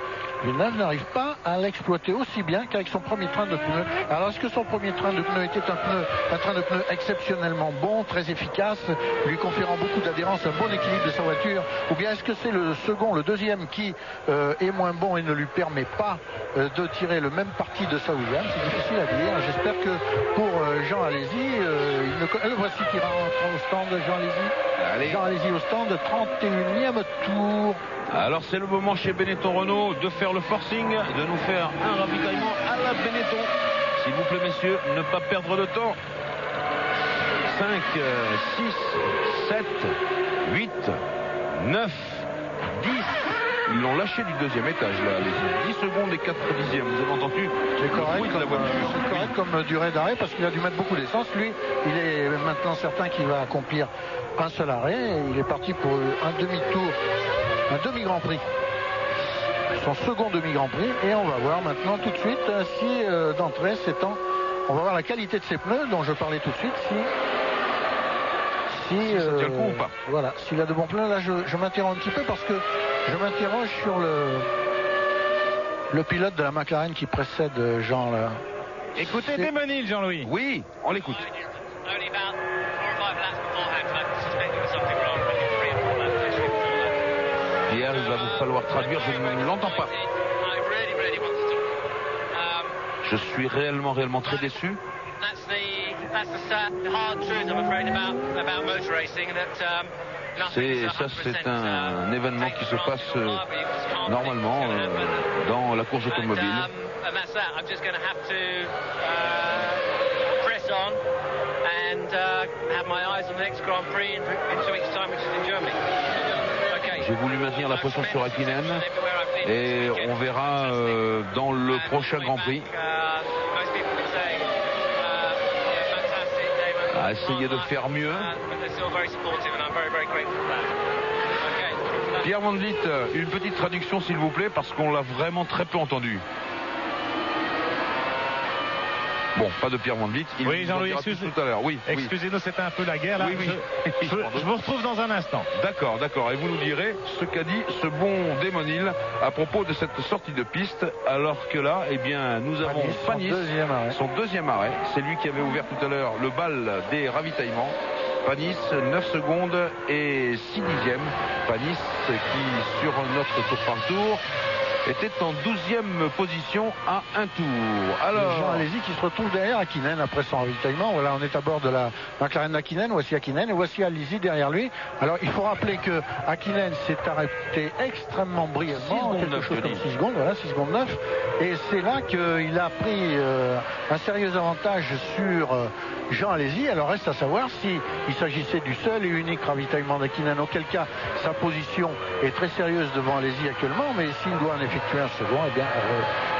Villeneuve n'arrive pas à l'exploiter aussi bien qu'avec son premier train de pneus. Alors est-ce que son premier train de pneus était un train de pneus exceptionnellement bon, très efficace, lui conférant beaucoup d'adhérence, un bon équilibre de sa voiture, ou bien est-ce que c'est le deuxième qui est moins bon et ne lui permet pas de tirer le même parti de sa Williams? C'est difficile à dire. J'espère que pour Jean Alesi, le voici qui rentre au stand, Jean Alesi. Allez. Jean Alesi au stand, 31e tour. Alors c'est le moment chez Benetton Renault de faire le forcing, de nous faire un ravitaillement à la Benetton. S'il vous plaît messieurs, ne pas perdre de temps. 5, 6, 7, 8, 9, 10. Ils l'ont lâché du deuxième étage là, les 10 secondes et 4 dixièmes. Vous avez entendu? C'est correct comme durée d'arrêt parce qu'il a dû mettre beaucoup d'essence. Lui, il est maintenant certain qu'il va accomplir un seul arrêt. Il est parti pour un demi-tour. Un demi-grand prix. Son second demi-grand prix. Et on va voir maintenant tout de suite si d'entrée s'étend. On va voir la qualité de ses pneus dont je parlais tout de suite. Si ça tient le coup ou pas. Voilà, s'il a de bons pneus. Là je m'interromps un petit peu parce que je m'interroge sur le pilote de la McLaren qui précède Jean là. Écoutez Daymon Hill, Jean-Louis. Oui, on l'écoute. Pierre, il va vous falloir traduire, je ne l'entends pas. Je suis réellement très déçu. C'est un événement qui se passe normalement dans la course automobile. J'ai voulu maintenir la pression sur Hakkinen et on verra dans le prochain Grand Prix. À essayer de faire mieux. Pierre Van Vliet, une petite traduction s'il vous plaît parce qu'on l'a vraiment très peu entendu. Bon, pas de Pierre Van Vliet. Oui, Jean-Louis, tout à l'heure. Oui, excusez-nous, c'était un peu la guerre là. Oui, oui. Je vous retrouve dans un instant. D'accord. Et vous nous direz ce qu'a dit ce bon Damon Hill à propos de cette sortie de piste. Alors que là, eh bien, nous avons Panis, son deuxième arrêt. C'est lui qui avait ouvert tout à l'heure le bal des ravitaillements. Panis, 9 secondes et 6 dixièmes. Panis qui, sur notre tour par tour, était en 12e position à un tour. Alors, Jean Alesi qui se retrouve derrière Hakkinen après son ravitaillement. Voilà, on est à bord de la McLaren Hakkinen. Voici Hakkinen et voici Alesi derrière lui. Alors, il faut rappeler que Hakkinen s'est arrêté extrêmement brièvement, quelque chose comme 6 secondes, voilà, 6 secondes 9. Et c'est là qu'il a pris un sérieux avantage sur Jean Alesi. Alors, reste à savoir s'il s'agissait du seul et unique ravitaillement d'Hakkinen, auquel cas sa position est très sérieuse devant Alesi actuellement, mais s'il doit en effectuer un second, eh bien,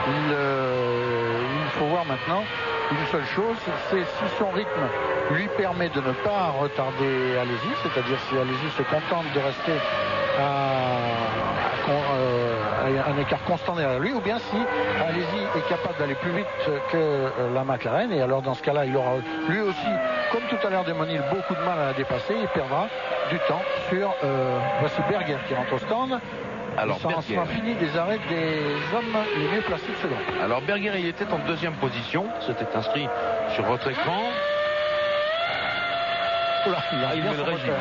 il faut voir maintenant une seule chose, c'est si son rythme lui permet de ne pas retarder Alesi, c'est-à-dire si Alesi se contente de rester à un écart constant derrière lui, ou bien si Alesi est capable d'aller plus vite que la McLaren, et alors dans ce cas-là, il aura lui aussi, comme tout à l'heure Damon Hill, beaucoup de mal à la dépasser, il perdra du temps sur voici Berger qui rentre au stand. Alors, ça en fini des arrêts des hommes les mieux placés de ce groupe. Alors Berger, il était en 2e position, c'était inscrit sur votre écran. Oula, il met le régime.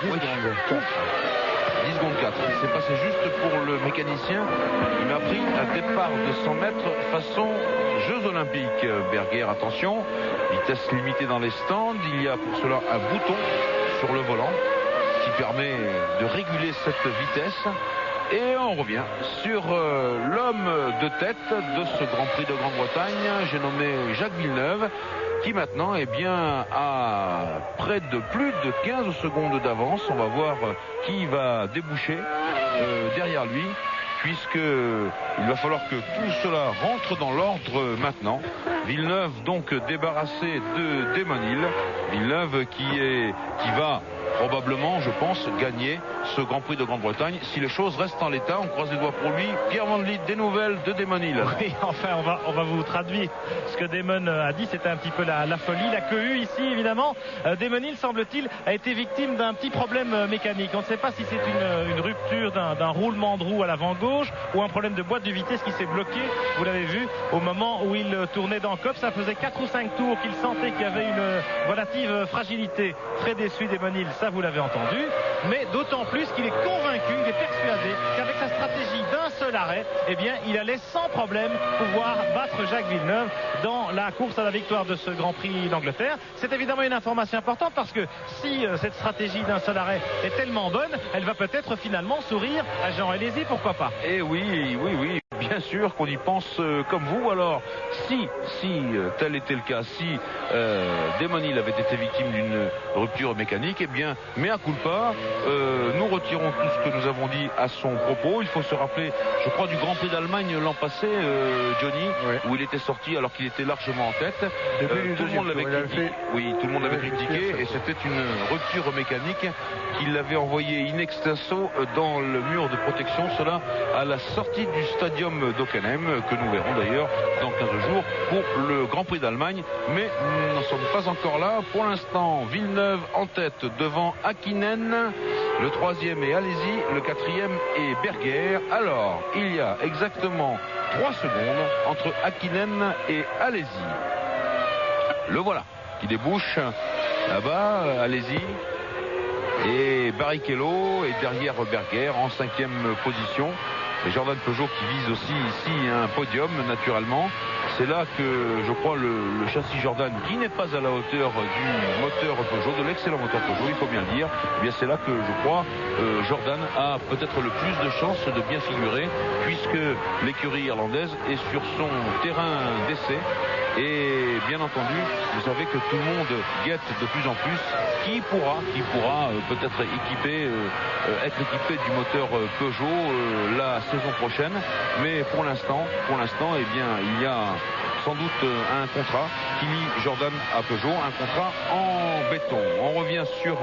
10 secondes 4. Il s'est passé juste pour le mécanicien. Il m'a pris un départ de 100 mètres façon Jeux Olympiques. Berger, attention, vitesse limitée dans les stands. Il y a pour cela un bouton sur le volant qui permet de réguler cette vitesse. Et on revient sur l'homme de tête de ce Grand Prix de Grande-Bretagne, j'ai nommé Jacques Villeneuve, qui maintenant est bien à près de plus de 15 secondes d'avance. On va voir qui va déboucher derrière lui, puisque il va falloir que tout cela rentre dans l'ordre maintenant. Villeneuve donc débarrassé de Damon Hill. Villeneuve qui va probablement, je pense, gagner ce Grand Prix de Grande-Bretagne si les choses restent en l'état. On croise les doigts pour lui. Pierre Van Vliet, des nouvelles de Damon Hill. Oui, enfin, on va vous traduire ce que Damon a dit. C'était un petit peu la folie, la cohue ici, évidemment. Damon Hill, semble-t-il, a été victime d'un petit problème mécanique. On ne sait pas si c'est une rupture d'un roulement de roue à l'avant gauche ou un problème de boîte de vitesse qui s'est bloqué. Vous l'avez vu, au moment où il tournait dans Cop, ça faisait 4 ou 5 tours qu'il sentait qu'il y avait une relative fragilité. Très déçu Damon Hill, ça vous l'avez entendu, mais d'autant plus qu'il est convaincu, il est persuadé qu'avec sa stratégie d'un seul arrêt, eh bien, il allait sans problème pouvoir battre Jacques Villeneuve dans la course à la victoire de ce Grand Prix d'Angleterre. C'est évidemment une information importante parce que si cette stratégie d'un seul arrêt est tellement bonne, elle va peut-être finalement sourire à Jean Alesi, pourquoi pas. Eh oui, bien sûr qu'on y pense comme vous. Alors, si tel était le cas, si Damon Hill avait été victime d'une rupture mécanique, eh bien, mea culpa, nous retirons tout ce que nous avons dit à son propos. Il faut se rappeler, je crois, du Grand Prix d'Allemagne l'an passé, Johnny, où il était sorti alors qu'il était largement en tête. Tout le monde l'avait critiqué. Oui, tout le monde l'avait critiqué, et c'était une rupture mécanique qui l'avait envoyé in extenso dans le mur de protection, cela à la sortie du stadium d'Ockenheim, que nous verrons d'ailleurs dans 15 jours pour le Grand Prix d'Allemagne. Mais nous n'en sommes pas encore là. Pour l'instant, Villeneuve en tête devant Hakkinen. Le 3e est Alesi, le 4e est Berger. Alors, il y a exactement 3 secondes entre Hakkinen et Alesi. Le voilà qui débouche là-bas, Alesi. Et Barrichello est derrière Berger en 5e position. Et Jordan Peugeot qui vise aussi ici un podium naturellement. C'est là que je crois le châssis Jordan, qui n'est pas à la hauteur du moteur Peugeot, de l'excellent moteur Peugeot, il faut bien le dire, eh bien c'est là que je crois Jordan a peut-être le plus de chances de bien figurer, puisque l'écurie irlandaise est sur son terrain d'essai. Et bien entendu, vous savez que tout le monde guette de plus en plus qui pourra peut-être être équipé du moteur Peugeot la saison prochaine. Mais pour l'instant, eh bien, il y a sans doute un contrat qui lie Jordan à Peugeot, un contrat en béton. On revient sur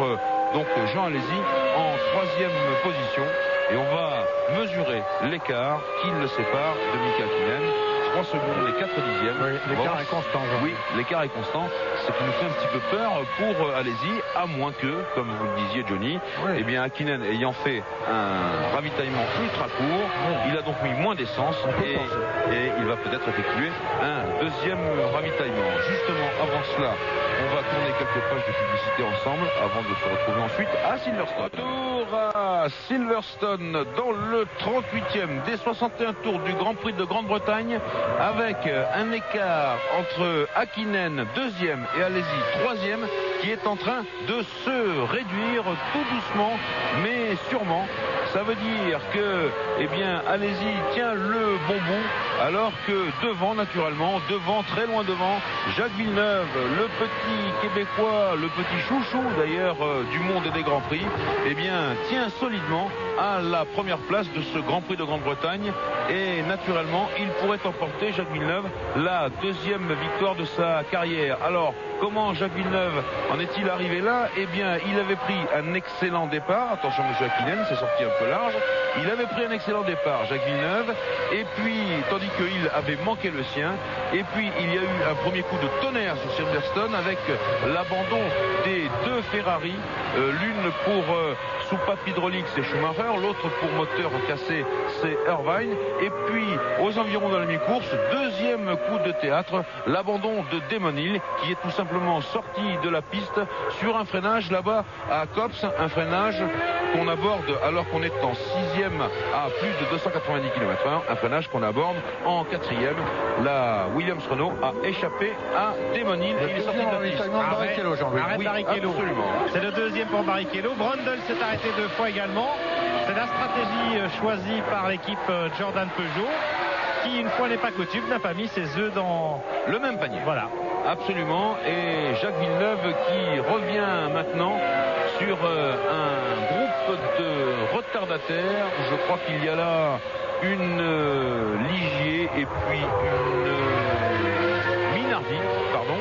donc Jean Alesi en 3e position et on va mesurer l'écart qui le sépare de Mika Hakkinen. 3 secondes et 4 dixièmes. Oui, l'écart est constant. Oui, l'écart est constant. Ce qui nous fait un petit peu peur pour Alesi, à moins que, comme vous le disiez Johnny, eh bien Hakkinen ayant fait un ravitaillement ultra court, il a donc mis moins d'essence et il va peut-être effectuer un deuxième ravitaillement. Justement, avant cela, on va tourner quelques pages de publicité ensemble avant de se retrouver ensuite à Silverstone. Retour à Silverstone dans le 38e des 61 tours du Grand Prix de Grande-Bretagne avec un écart entre Hakkinen 2e et Alesi 3e qui est en train de se réduire tout doucement mais sûrement. Ça veut dire que, eh bien, Alesi tient le bon bout, alors que devant, naturellement, très loin devant, Jacques Villeneuve, le petit Québécois, le petit chouchou d'ailleurs du monde et des Grands Prix, eh bien, tient solidement à la première place de ce Grand Prix de Grande-Bretagne. Et naturellement, il pourrait emporter, Jacques Villeneuve, la deuxième victoire de sa carrière. Alors, comment Jacques Villeneuve en est-il arrivé là? Eh bien, il avait pris un excellent départ. Attention, M. Hakkinen, c'est sorti un peu large. Il avait pris un excellent départ, Jacques Villeneuve. Et puis, tandis qu'il avait manqué le sien. Et puis, il y a eu un premier coup de tonnerre sur Silverstone avec l'abandon des deux Ferrari. L'une pour soupape hydraulique, c'est Schumacher. L'autre pour moteur cassé, c'est Irvine. Et puis, aux environs de la mi-course, deuxième coup de théâtre, l'abandon de Damon Hill, qui est tout simplement sorti de la piste sur un freinage là-bas à Copse, un freinage qu'on aborde alors qu'on est en 6e à plus de 290 km/h, un freinage qu'on aborde en 4e. La Williams-Renault a échappé à Damon Hill. Il est sorti de la piste. Arrête Barrichello. Absolument. C'est le deuxième pour Barrichello. Brundle s'est arrêté 2 fois également. C'est la stratégie choisie par l'équipe Jordan Peugeot, qui, une fois n'est pas coutume, n'a pas mis ses œufs dans le même panier. Voilà. Absolument. Et Jacques Villeneuve qui revient maintenant sur un groupe de retardataires. Je crois qu'il y a là une Ligier et puis une Minardi, pardon.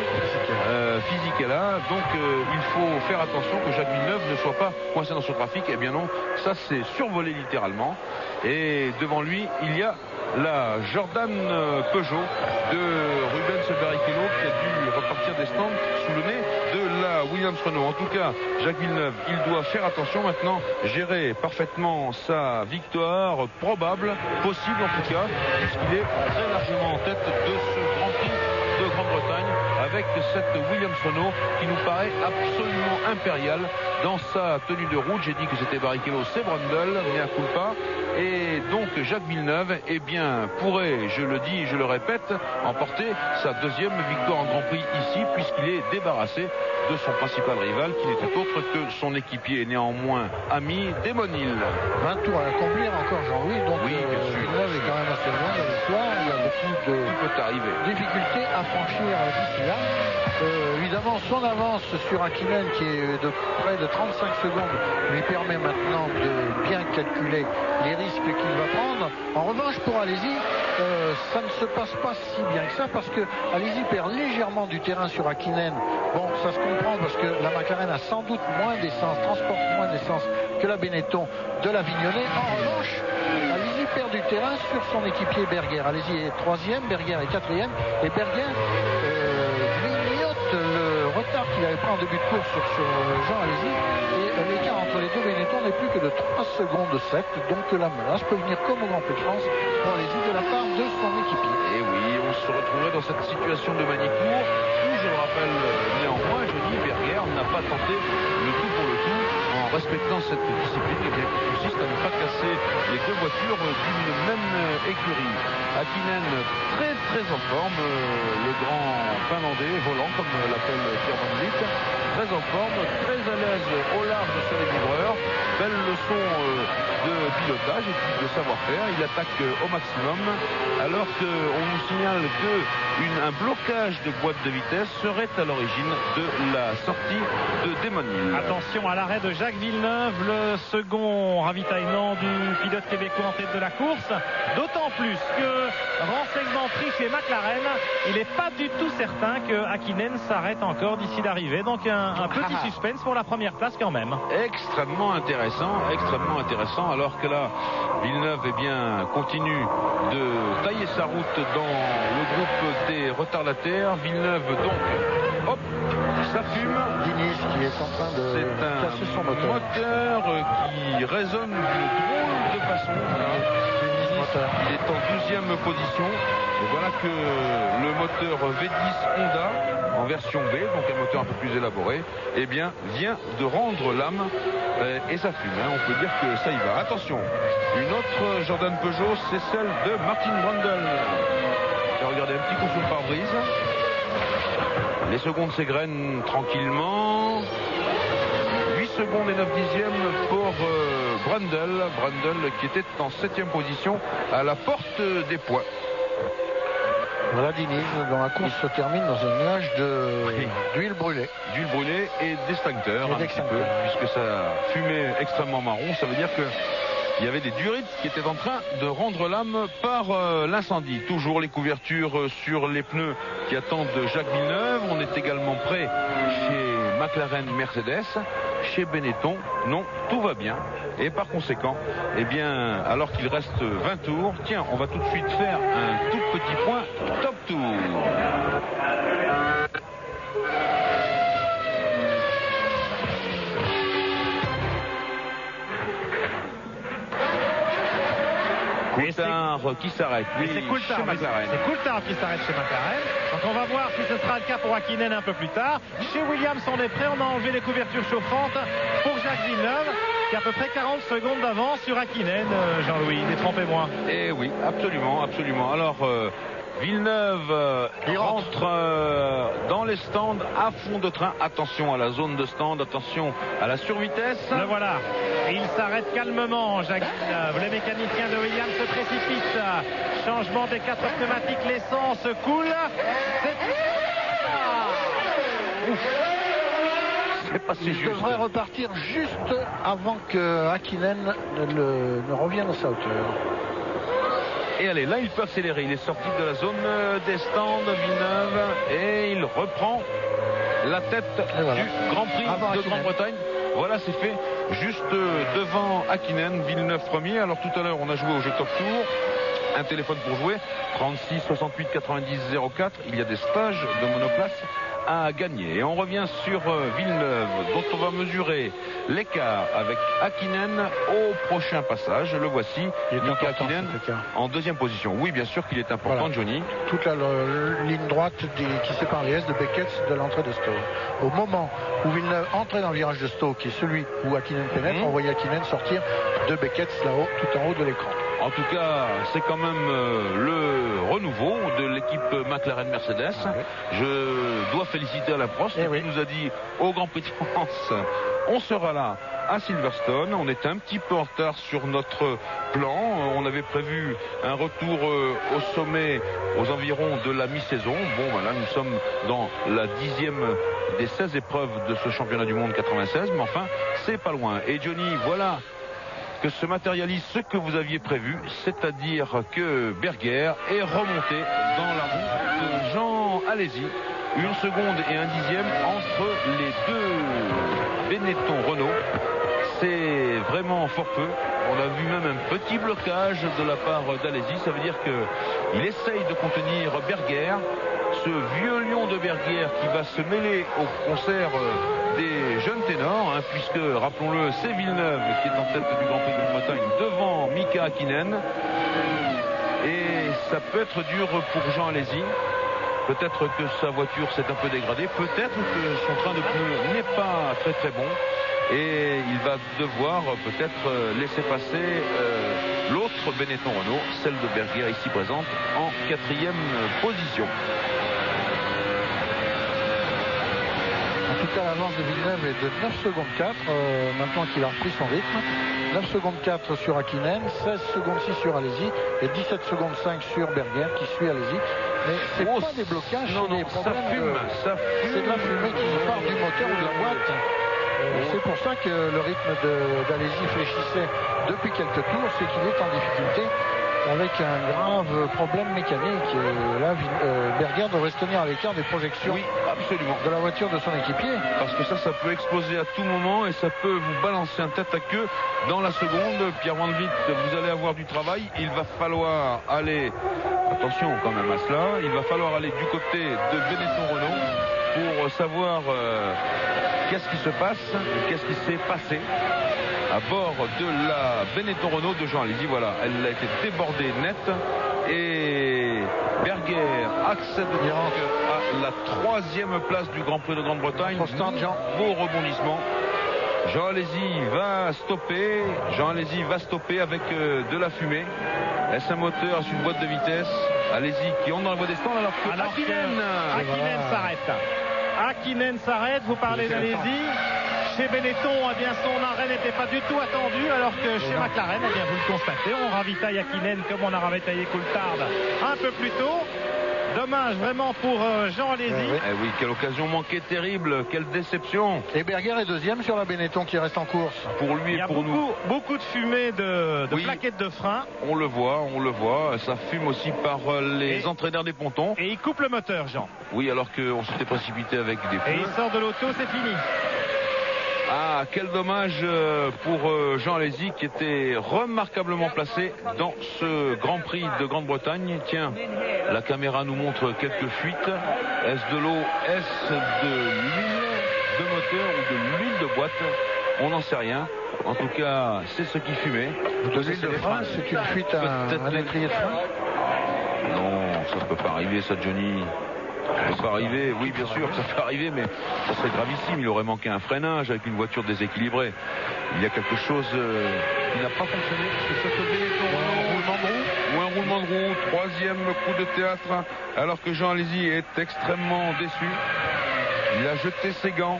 Fisichella. Donc il faut faire attention que Jacques Villeneuve ne soit pas coincé dans ce trafic. Eh bien non, ça c'est survolé littéralement. Et devant lui, il y a la Jordan Peugeot de Rubens Barrichello qui a dû repartir des stands sous le nez de la Williams-Renault. En tout cas, Jacques Villeneuve, il doit faire attention maintenant, gérer parfaitement sa victoire probable, possible en tout cas, puisqu'il est très largement en tête de ce Grand Prix de Grande-Bretagne avec cette Williams-Renault qui nous paraît absolument impériale dans sa tenue de route. J'ai dit que c'était Barrichello, c'est Brundle, mea culpa. Et donc Jacques Villeneuve, eh bien, pourrait, je le dis et je le répète, emporter sa deuxième victoire en Grand Prix ici, puisqu'il est débarrassé de son principal rival, qui n'était autre que son équipier, néanmoins ami, Damon Hill. 20 tours à accomplir encore, Jean-Louis, donc oui, Villeneuve est quand même assez loin de la victoire. Il y a beaucoup de difficultés à franchir d'ici là. Évidemment, son avance sur Hakkinen, qui est de près de 35 secondes, lui permet maintenant de bien calculer les risques qu'il va prendre. En revanche, pour Alesi, ça ne se passe pas si bien que ça, parce que Alesi perd légèrement du terrain sur Hakkinen. Bon, ça se comprend parce que la McLaren a sans doute moins d'essence, transporte moins d'essence que la Benetton de la Vignolée. En revanche, Alesi perd du terrain sur son équipier Berger. Alesi est 3e, Berger est 4e, et Berger grignote le retard qu'il avait pris en début de course sur Jean Alesi, et l'écart entre les deux Benetton n'est plus que de 3 secondes 7, donc la menace peut venir comme au Grand Prix de France pour Alesi de la part de son équipier. Et oui, on se retrouverait dans cette situation de Manicourt où, je le rappelle néanmoins, je dis, Berger n'a pas tenté le tout pour le tout en respectant cette discipline qui consiste à ne pas casser les deux voitures d'une même écurie. Hakkinen très très en forme, le grand finlandais, volant comme l'appelle Pierre Van Vliet, très en forme, très à l'aise au large sur les vibreurs, belle leçon de pilotage et puis de savoir-faire. Il attaque au maximum alors qu'on nous signale qu'un blocage de boîte de vitesse serait à l'origine de la sortie de Damon Hill. Attention à l'arrêt de Jacques Villeneuve, le second ravitaillement du pilote québécois en tête de la course, d'autant plus que renseignement pris chez McLaren, il n'est pas du tout certain que Hakkinen s'arrête encore d'ici l'arrivée, donc un petit suspense pour la première place quand même. Extrêmement intéressant. extrêmement intéressant, alors que là, Villeneuve continue de tailler sa route dans le groupe des retardataires. Villeneuve donc, hop, ça fume. Diniz qui est en train de casser son moteur. Qui résonne d'une drôle de façon. Il est en 12e position. Et voilà que le moteur V10 Honda en version B, donc un moteur un peu plus élaboré, vient de rendre l'âme et ça fume. On peut dire que ça y va. Attention, une autre Jordan Peugeot, c'est celle de Martin Brundle. J'ai regardé un petit coup sur le pare-brise. Les secondes s'égrènent tranquillement. 8 secondes et 9 dixièmes pour Brundle. Brundle qui était en 7e position à la porte des poids. Voilà Diniz dont la course se termine dans un nuage d'huile brûlée. D'huile brûlée et d'extincteur un petit peu, puisque ça fumait extrêmement marron. Ça veut dire que il y avait des durites qui étaient en train de rendre l'âme par l'incendie. Toujours les couvertures sur les pneus qui attendent Jacques Villeneuve. On est également prêt chez McLaren Mercedes. Chez Benetton, non, tout va bien. Et par conséquent, alors qu'il reste 20 tours, tiens, on va tout de suite faire un tout petit point top tour. Coulthard qui s'arrête. Oui, c'est Coulthard qui s'arrête chez McLaren. Donc on va voir si ce sera le cas pour Hakkinen un peu plus tard. Chez Williams, on est prêt. On a enlevé les couvertures chauffantes pour Jacques Villeneuve, qui a à peu près 40 secondes d'avance sur Hakkinen. Jean-Louis, détrompez-moi. Eh oui, absolument, absolument. Alors, Villeneuve rentre dans les stands à fond de train. Attention à la zone de stand, attention à la survitesse. Le voilà. Il s'arrête calmement, Jacques Villeneuve. Les mécaniciens de Williams se précipitent. Changement des 4 pneumatiques, l'essence coule. C'est passé juste. Il devrait repartir juste avant que Hakkinen ne revienne à sa hauteur. Et allez, là il peut accélérer. Il est sorti de la zone des stands, Villeneuve, et il reprend la tête du Grand Prix de Grande-Bretagne. Voilà, c'est fait. Juste devant Hakkinen, Villeneuve premier. Alors tout à l'heure, on a joué au jeu Top Tour. Un téléphone pour jouer, 36 68 90 04. Il y a des stages de monoplace à gagner. Et on revient sur Villeneuve, dont on va mesurer l'écart avec Hakkinen au prochain passage. Le voici, Mika Hakkinen en 2e position. Oui, bien sûr qu'il est important, voilà. Johnny. Toute la ligne droite qui sépare les S de Beckett de l'entrée de Stowe. Au moment où Villeneuve entrait dans le virage de Stowe, qui est celui où Hakkinen pénètre, on voyait Hakkinen sortir de Beckett là-haut, tout en haut de l'écran. En tout cas, c'est quand même le renouveau de l'équipe McLaren Mercedes. Je dois féliciter Alain Prost qui nous a dit au Grand Prix de France, on sera là à Silverstone. On est un petit peu en retard sur notre plan. On avait prévu un retour au sommet aux environs de la mi-saison. Bon, voilà, nous sommes dans la 10e des 16 épreuves de ce championnat du monde 96. Mais enfin, c'est pas loin. Et Johnny, voilà que se matérialise ce que vous aviez prévu, c'est-à-dire que Berger est remonté dans la roue de Jean Alesi. 1 seconde et 1 dixième entre les deux Benetton Renault. C'est vraiment fort peu. On a vu même un petit blocage de la part d'Alesi. Ça veut dire qu'il essaye de contenir Berger. Ce vieux lion de Berger qui va se mêler au concert des jeunes ténors, puisque, rappelons-le, c'est Villeneuve qui est en tête du Grand Prix de Grande-Bretagne devant Mika Hakkinen. Et ça peut être dur pour Jean Alesi. Peut-être que sa voiture s'est un peu dégradée. Peut-être que son train de pneus n'est pas très très bon. Et il va devoir peut-être laisser passer l'autre Benetton Renault, celle de Berger ici présente, en 4e position. En tout cas, l'avance de Villeneuve est de 9 secondes 4, maintenant qu'il a repris son rythme. 9 secondes 4 sur Hakkinen, 16 secondes 6 sur Alesi et 17 secondes 5 sur Berger qui suit Alesi. Mais c'est pas des blocages, non, c'est des problèmes. Ça fume. C'est de la fumée qui part du moteur ou de la boîte. C'est pour ça que le rythme d'Alesi fléchissait depuis quelques tours, c'est qu'il est en difficulté avec un grave problème mécanique. Et là, Berger devrait se tenir à l'écart des projections absolument. de la voiture de son équipier. Parce que ça peut exploser à tout moment et ça peut vous balancer un tête à queue dans la seconde. Pierre Van Vliet, vous allez avoir du travail. Il va falloir aller, attention quand même à cela, il va falloir aller du côté de Benetton Renault pour savoir qu'est-ce qui se passe, qu'est-ce qui s'est passé à bord de la Benetton Renault de Jean Alesi. Voilà, elle a été débordée net et Berger accède donc à la 3e place du Grand Prix de Grande-Bretagne. Beau rebondissement. Jean Alesi va stopper. Jean Alesi va stopper avec de la fumée. Est-ce un moteur, est-ce une boîte de vitesse? Alesi qui entre dans la voie des stands alors que Hakkinen s'arrête. Hakkinen s'arrête. Vous parlez d'Alesi. Chez Benetton, eh bien, son arrêt n'était pas du tout attendu, alors que chez McLaren, eh bien, vous le constatez, on ravitaille Hakkinen comme on a ravitaillé Coulthard un peu plus tôt. Dommage vraiment pour Jean Alesi. Eh oui, quelle occasion manquée terrible, quelle déception. Et Berger est 2e sur la Benetton qui reste en course. Pour lui et pour nous. Il y a beaucoup de fumée de plaquettes de frein. On le voit. Ça fume aussi par les entraîneurs des pontons. Et il coupe le moteur, Jean. Oui, alors qu'on s'était précipité avec des pneus. Et il sort de l'auto, c'est fini. Ah, quel dommage pour Jean Alesi qui était remarquablement placé dans ce Grand Prix de Grande-Bretagne. Tiens, la caméra nous montre quelques fuites. Est-ce de l'eau? Est-ce de l'huile de moteur ou de l'huile de boîte? On n'en sait rien. En tout cas, c'est ce qui fumait. De l'huile de frein, c'est une fuite à un étrier de frein? Non, ça ne peut pas arriver, ça, Johnny. Ça peut arriver, oui bien sûr, ça peut arriver, mais ça serait gravissime. Il aurait manqué un freinage avec une voiture déséquilibrée. Il y a quelque chose qui n'a pas fonctionné. C'est ce Benetton, un roulement de roue. Ou un roulement de roue, 3e coup de théâtre, alors que Jean Alesi est extrêmement déçu. Il a jeté ses gants.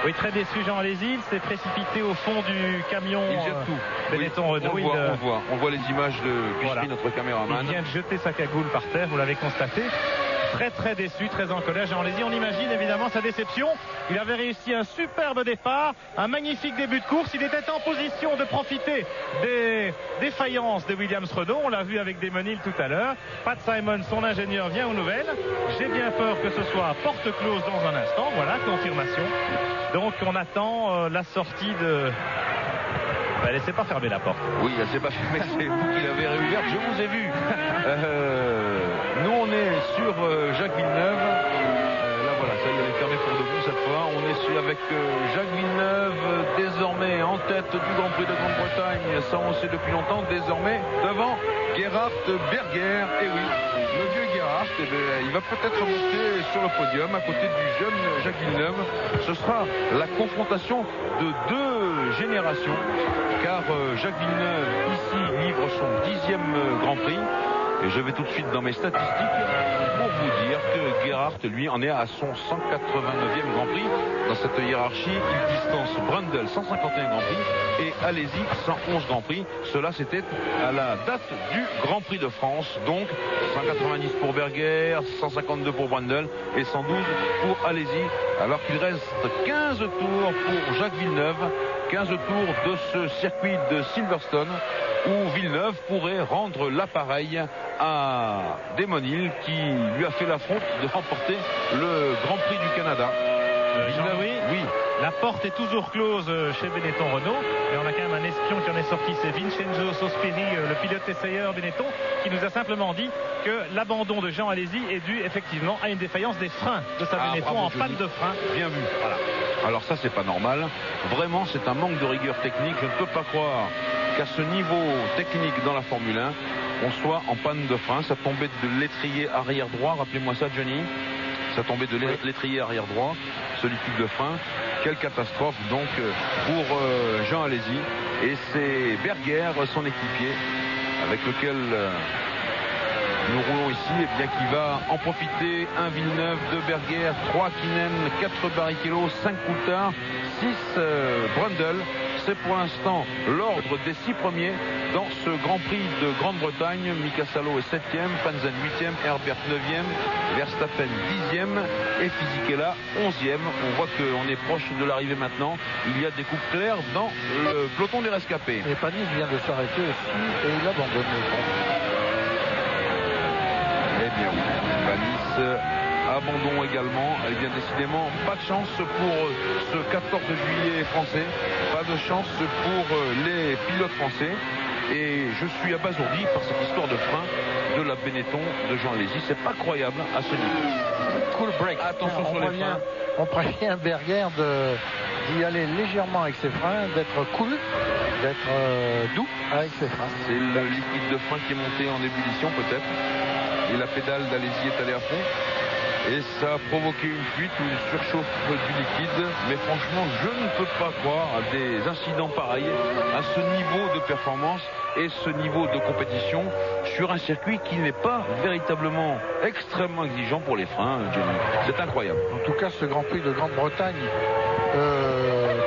Oui, très déçu Jean Alesi, il s'est précipité au fond du camion. Il jette tout. Benetton Renault. On voit les images de Pichry, notre caméraman. Il vient de jeter sa cagoule par terre, vous l'avez constaté. Très déçu, très en colère. Jean Alesi, on imagine évidemment sa déception. Il avait réussi un superbe départ, un magnifique début de course. Il était en position de profiter des défaillances de Williams Renault. On l'a vu avec Damon Hill tout à l'heure. Pat Simon, son ingénieur, vient aux nouvelles. J'ai bien peur que ce soit porte close dans un instant. Voilà, confirmation. Donc on attend la sortie de... Elle ne laissez pas fermer la porte. Oui, elle ne s'est pas fermée, c'est vous qui l'avez réouverte. Je vous ai vu. Nous, on est sur Jacques Villeneuve. Là, voilà, ça y est, elle est fermée pour de bon cette fois. On est avec Jacques Villeneuve, désormais en tête du Grand Prix de Grande-Bretagne. Ça, on sait depuis longtemps. Désormais, devant Gerhard Berger. Et oui, le vieux Gerhard, il va peut-être monter sur le podium à côté du jeune Jacques Villeneuve. Ce sera la confrontation de deux générations. Car Jacques Villeneuve, ici, livre son 10e Grand Prix. Et je vais tout de suite dans mes statistiques pour vous dire que Gerhard, lui, en est à son 189e Grand Prix. Dans cette hiérarchie, il distance Brundle, 151 Grand Prix, et Alesi, 111 Grand Prix. Cela, c'était à la date du Grand Prix de France. Donc, 190 pour Berger, 152 pour Brundle et 112 pour Alesi. Alors qu'il reste 15 tours pour Jacques Villeneuve. 15 tours de ce circuit de Silverstone où Villeneuve pourrait rendre l'appareil à Damon Hill qui lui a fait l'affront de remporter le Grand Prix du Canada. Oui, la porte est toujours close chez Benetton Renault, mais on a quand même un espion qui en est sorti, c'est Vincenzo Sospiri, le pilote essayeur Benetton, qui nous a simplement dit que l'abandon de Jean Alesi est dû effectivement à une défaillance des freins de sa Benetton en panne de frein. Bien vu. Voilà. Alors ça, c'est pas normal. Vraiment, c'est un manque de rigueur technique. Je ne peux pas croire qu'à ce niveau technique dans la Formule 1, on soit en panne de frein. Ça tombait de l'étrier arrière droit. Rappelez-moi ça, Johnny. Ça tombait de l'étrier arrière droit, ce liquide de frein. Quelle catastrophe donc pour Jean Alesi. Et c'est Berger, son équipier, avec lequel nous roulons ici, et bien qui va en profiter. 1 Villeneuve, 2 Berger, 3 Hakkinen, 4 Barrichello, 5 Coulthard, 6 Brundle, c'est pour l'instant l'ordre des 6 premiers dans ce Grand Prix de Grande-Bretagne. Mika Salo est 7e, Frentzen 8e, Herbert 9e, Verstappen 10e et Fisichella 11e. On voit qu'on est proche de l'arrivée maintenant. Il y a des coupes claires dans le peloton des rescapés. Et Panis vient de s'arrêter aussi et il abandonne. Eh bien oui, Panis abandon également. Eh bien décidément, pas de chance pour ce 14 juillet français. Pas de chance pour les pilotes français. Et je suis abasourdi par cette histoire de frein de la Benetton de Jean Alesi. C'est pas croyable à ce niveau. Cool break. Attention sur les freins. On prévient Berger d'y aller légèrement avec ses freins, d'être cool, d'être doux avec ses freins. C'est le liquide de frein qui est monté en ébullition peut-être. Et la pédale d'Alesi est allée à fond. Et ça a provoqué une fuite ou une surchauffe du liquide. Mais franchement, je ne peux pas croire à des incidents pareils à ce niveau de performance et ce niveau de compétition sur un circuit qui n'est pas véritablement extrêmement exigeant pour les freins, Jenny. C'est incroyable. En tout cas, ce Grand Prix de Grande-Bretagne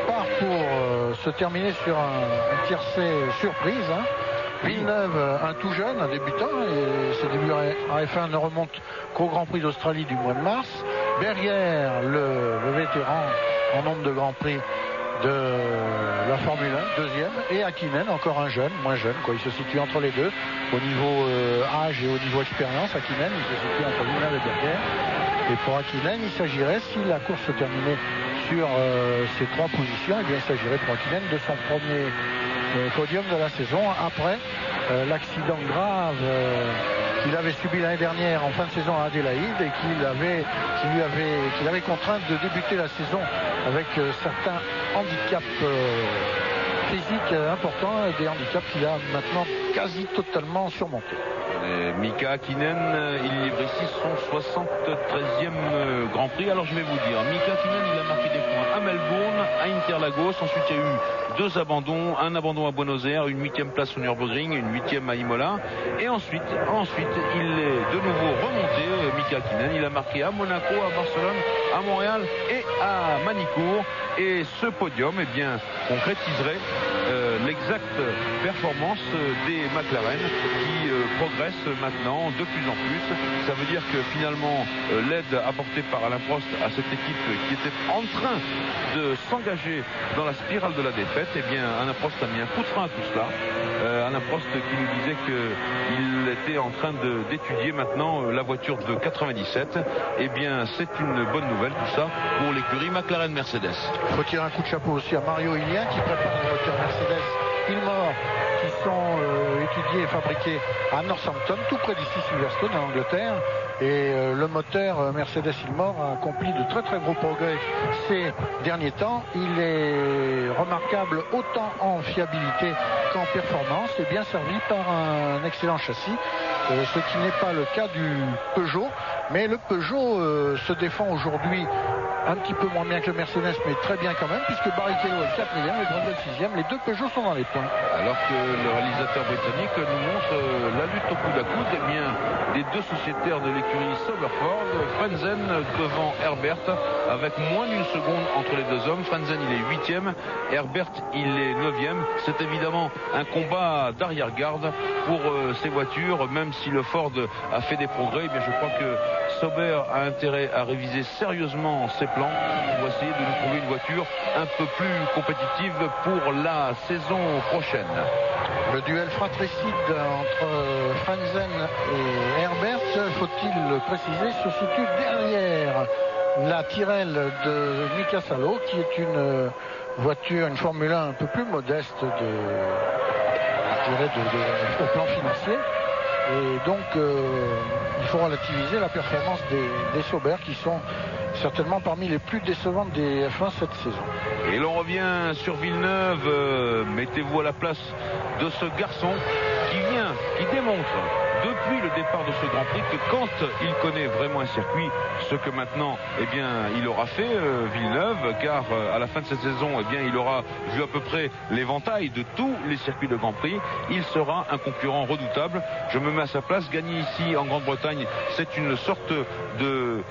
part pour se terminer sur un tiercé surprise. Hein. Villeneuve, un tout jeune, un débutant, et ses débuts en F1 ne remontent qu'au Grand Prix d'Australie du mois de mars. Berger, le vétéran en nombre de Grands Prix de la Formule 1, deuxième, et Hakkinen, encore un jeune, moins jeune, quoi. Il se situe entre les deux, au niveau âge et au niveau expérience. Hakkinen, il se situe entre Villeneuve et Berger. Et pour Hakkinen, il s'agirait, si la course se terminait sur ces 3 positions, eh bien, il s'agirait pour Hakkinen de son premier podium de la saison après l'accident grave qu'il avait subi l'année dernière en fin de saison à Adélaïde et qu'il avait contraint de débuter la saison avec certains handicaps physiques importants et des handicaps qu'il a maintenant quasi totalement surmontés. Mika Hakkinen, il livre ici son 73e Grand Prix. Alors je vais vous dire, Mika Hakkinen, il a marqué des points à Melbourne, à Interlagos. Ensuite il y a eu 2 abandons, un abandon à Buenos Aires, une 8e place au Nürburgring, une 8e à Imola. Et ensuite il est de nouveau remonté, Mika Hakkinen. Il a marqué à Monaco, à Barcelone, à Montréal et à Manicourt. Et ce podium, eh bien, concrétiserait l'exacte performance des McLaren qui progressent maintenant de plus en plus. Ça veut dire que finalement l'aide apportée par Alain Prost à cette équipe qui était en train de s'engager dans la spirale de la défaite, eh bien Alain Prost a mis un coup de frein à tout cela. Alain Prost qui nous disait qu'il était en train d'étudier maintenant la voiture de 97. Eh bien c'est une bonne nouvelle tout ça pour l'écurie McLaren Mercedes. Il faut tirer un coup de chapeau aussi à Mario Illien qui prépare les voitures Mercedes Ilmor qui sont étudiées et fabriquées à Northampton, tout près d'ici Silverstone en Angleterre. Et le moteur Mercedes Ilmor a accompli de très très gros progrès ces derniers temps. Il est remarquable autant en fiabilité qu'en performance et bien servi par un excellent châssis, ce qui n'est pas le cas du Peugeot. Mais le Peugeot se défend aujourd'hui un petit peu moins bien que le Mercedes, mais très bien quand même, puisque Barrichello est 4e et Brundle 6e. Les 2 Peugeot sont dans les points. Alors que le réalisateur britannique nous montre la lutte au coude à coude, eh bien, des 2 sociétaires de l'écurie Sauberford, Frentzen devant Herbert, avec moins d'1 seconde entre les 2 hommes. Frentzen, il est 8e, Herbert, il est 9e. C'est évidemment un combat d'arrière-garde pour ces voitures, même si le Ford a fait des progrès. Eh bien, je crois que Sauber a intérêt à réviser sérieusement ses plans pour essayer de nous trouver une voiture un peu plus compétitive pour la saison prochaine. Le duel fratricide entre Frentzen et Herbert, faut-il le préciser, se situe derrière la Tyrrell de Mika Salo, qui est une voiture, une Formule 1 un peu plus modeste au plan financier. Et donc il faut relativiser la performance des Sauber qui sont certainement parmi les plus décevantes des F1 cette saison. Et l'on revient sur Villeneuve. Mettez-vous à la place de ce garçon qui démontre depuis le départ de ce Grand Prix que quand il connaît vraiment un circuit, ce que maintenant eh bien, il aura fait Villeneuve, car à la fin de cette saison eh bien, il aura vu à peu près l'éventail de tous les circuits de Grand Prix. Il sera un concurrent redoutable. Je me mets à sa place. Gagner ici en Grande-Bretagne, c'est une sorte de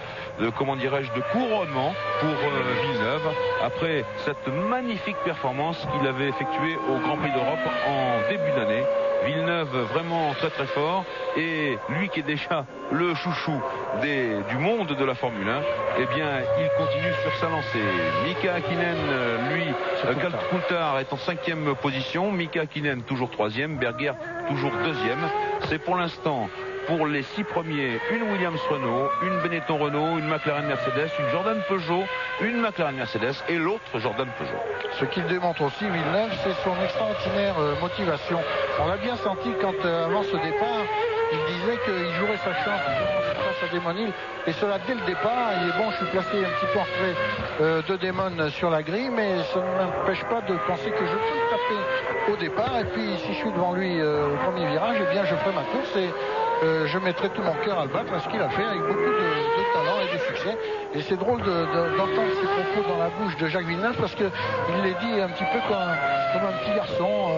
comment dirais-je, de couronnement pour Villeneuve. après cette magnifique performance qu'il avait effectuée au Grand Prix d'Europe en début d'année. Villeneuve vraiment très très fort, et lui qui est déjà le chouchou du monde de la Formule 1, eh bien il continue sur sa lancée. Mika Hakkinen, lui, Coulthard est en 5e position, Mika Hakkinen toujours 3e, Berger toujours 2e. C'est pour l'instant, pour les 6 premiers, une Williams Renault, une Benetton Renault, une McLaren Mercedes, une Jordan Peugeot, une McLaren Mercedes et l'autre Jordan Peugeot. Ce qu'il démontre aussi, Villeneuve, c'est son extraordinaire motivation. On l'a bien senti quand, avant ce départ, il disait qu'il jouerait sa chance face à Damon Hill, et cela dès le départ. Il est bon, je suis placé un petit peu en retrait de Damon sur la grille, mais ça ne m'empêche pas de penser que je peux le taper au départ, et puis si je suis devant lui au premier virage, eh bien je ferai ma course et je mettrai tout mon cœur à le battre, à ce qu'il a fait avec beaucoup de talent et de succès. Et c'est drôle d'entendre ces propos dans la bouche de Jacques Villeneuve, parce qu'il les dit un petit peu comme un petit garçon.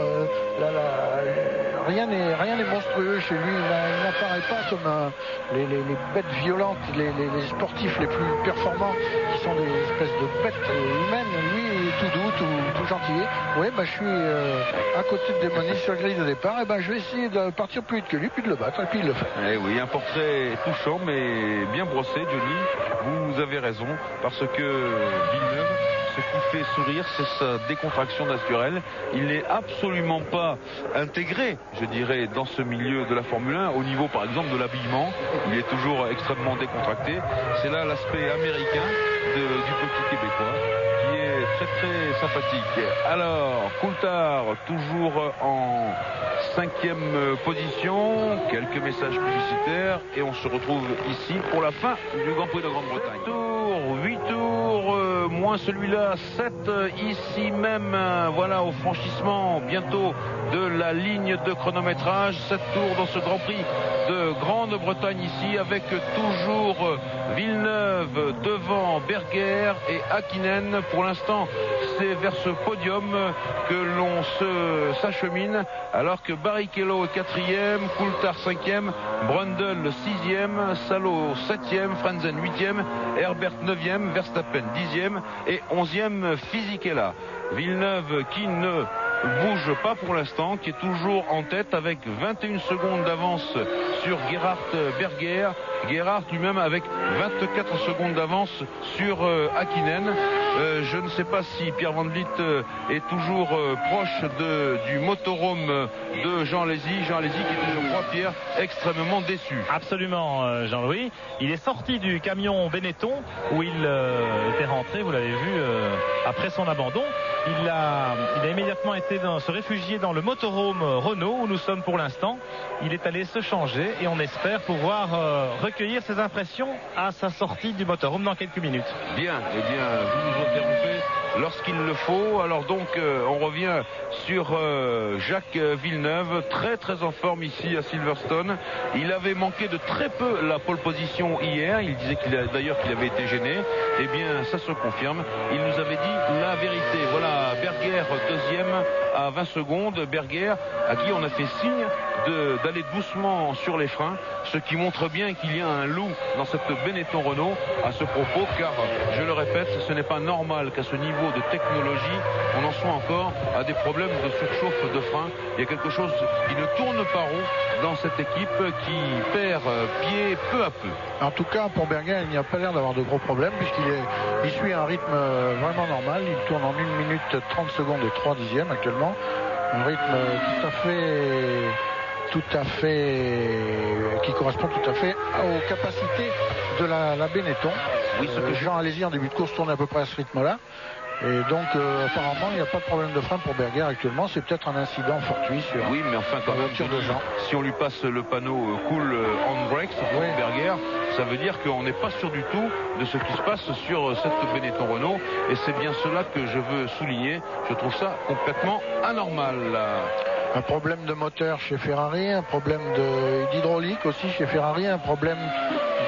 Rien n'est monstrueux chez lui. Il n'apparaît pas comme les bêtes violentes, les sportifs les plus performants, qui sont des espèces de bêtes humaines. Lui, il est tout doux, tout gentil. Oui, je suis à côté de Damon Hill sur la grille de départ, et je vais essayer de partir plus vite que lui, puis de le battre, et puis il le fait. Eh oui, un portrait touchant, mais bien brossé, Johnny. Vous avez raison, parce que Villeneuve, ce qui fait sourire, c'est sa décontraction naturelle. Il n'est absolument pas intégré, je dirais, dans ce milieu de la Formule 1, au niveau par exemple de l'habillement. Il est toujours extrêmement décontracté. C'est là l'aspect américain du petit Québécois, qui est très très sympathique. Alors, Coulthard, toujours en 5e position, quelques messages publicitaires, et on se retrouve ici pour la fin du Grand Prix de Grande-Bretagne. 8 tours, moins celui-là, 7 ici même, voilà, au franchissement bientôt de la ligne de chronométrage. 7 tours dans ce Grand Prix de Grande-Bretagne ici, avec toujours Villeneuve devant Berger et Hakkinen. Pour l'instant, c'est vers ce podium que l'on s'achemine, alors que Barrichello est 4e, Coulthard 5e, Brundle 6e, Salo 7e, Frentzen 8e, Herbert 9e, Verstappen 10e et 11e Fisichella. Villeneuve qui ne bouge pas pour l'instant, qui est toujours en tête avec 21 secondes d'avance sur Gerhard Berger. Gerhard lui-même avec 24 secondes d'avance sur Hakkinen. Je ne sais pas si Pierre Van Vliet est toujours proche du motorhome de Jean Alesi. Jean Alesi qui était, je crois, Pierre, extrêmement déçu. Absolument, Jean-Louis. Il est sorti du camion Benetton où il était rentré, vous l'avez vu, après son abandon. Il a immédiatement été se réfugier dans le motorhome Renault où nous sommes pour l'instant. Il est allé se changer et on espère pouvoir recueillir ses impressions à sa sortie du motorhome dans quelques minutes. Bien, eh bien, vous nous interrompez lorsqu'il le faut. Alors donc, on revient sur Jacques Villeneuve, très très en forme ici à Silverstone. Il avait manqué de très peu la pole position hier. Il disait d'ailleurs qu'il avait été gêné. Eh bien, ça se confirme. Il nous avait dit la vérité. Voilà, Berger 2e à 20 secondes. Berger à qui on a fait signe d'aller doucement sur les freins, ce qui montre bien qu'il y a un loup dans cette Benetton Renault à ce propos, car je le répète, ce n'est pas normal qu'à ce niveau de technologie on en soit encore à des problèmes de surchauffe de frein. Il y a quelque chose qui ne tourne pas rond dans cette équipe qui perd pied peu à peu. En tout cas, pour Berger, il n'y a pas l'air d'avoir de gros problèmes, puisqu'il suit un rythme vraiment normal. Il tourne en 1 minute 30 secondes et 3 dixièmes actuellement, un rythme qui correspond tout à fait aux capacités de la Benetton. Oui, Jean Alesi en début de course tourne à peu près à ce rythme-là. Et donc, apparemment, il n'y a pas de problème de frein pour Berger actuellement. C'est peut-être un incident fortuit sur oui, mais enfin, quand la voiture de Jean. Si on lui passe le panneau Cool on Brakes pour Berger, ça veut dire qu'on n'est pas sûr du tout de ce qui se passe sur cette Benetton Renault. Et c'est bien cela que je veux souligner. Je trouve ça complètement anormal. Un problème de moteur chez Ferrari, un problème d'hydraulique aussi chez Ferrari, un problème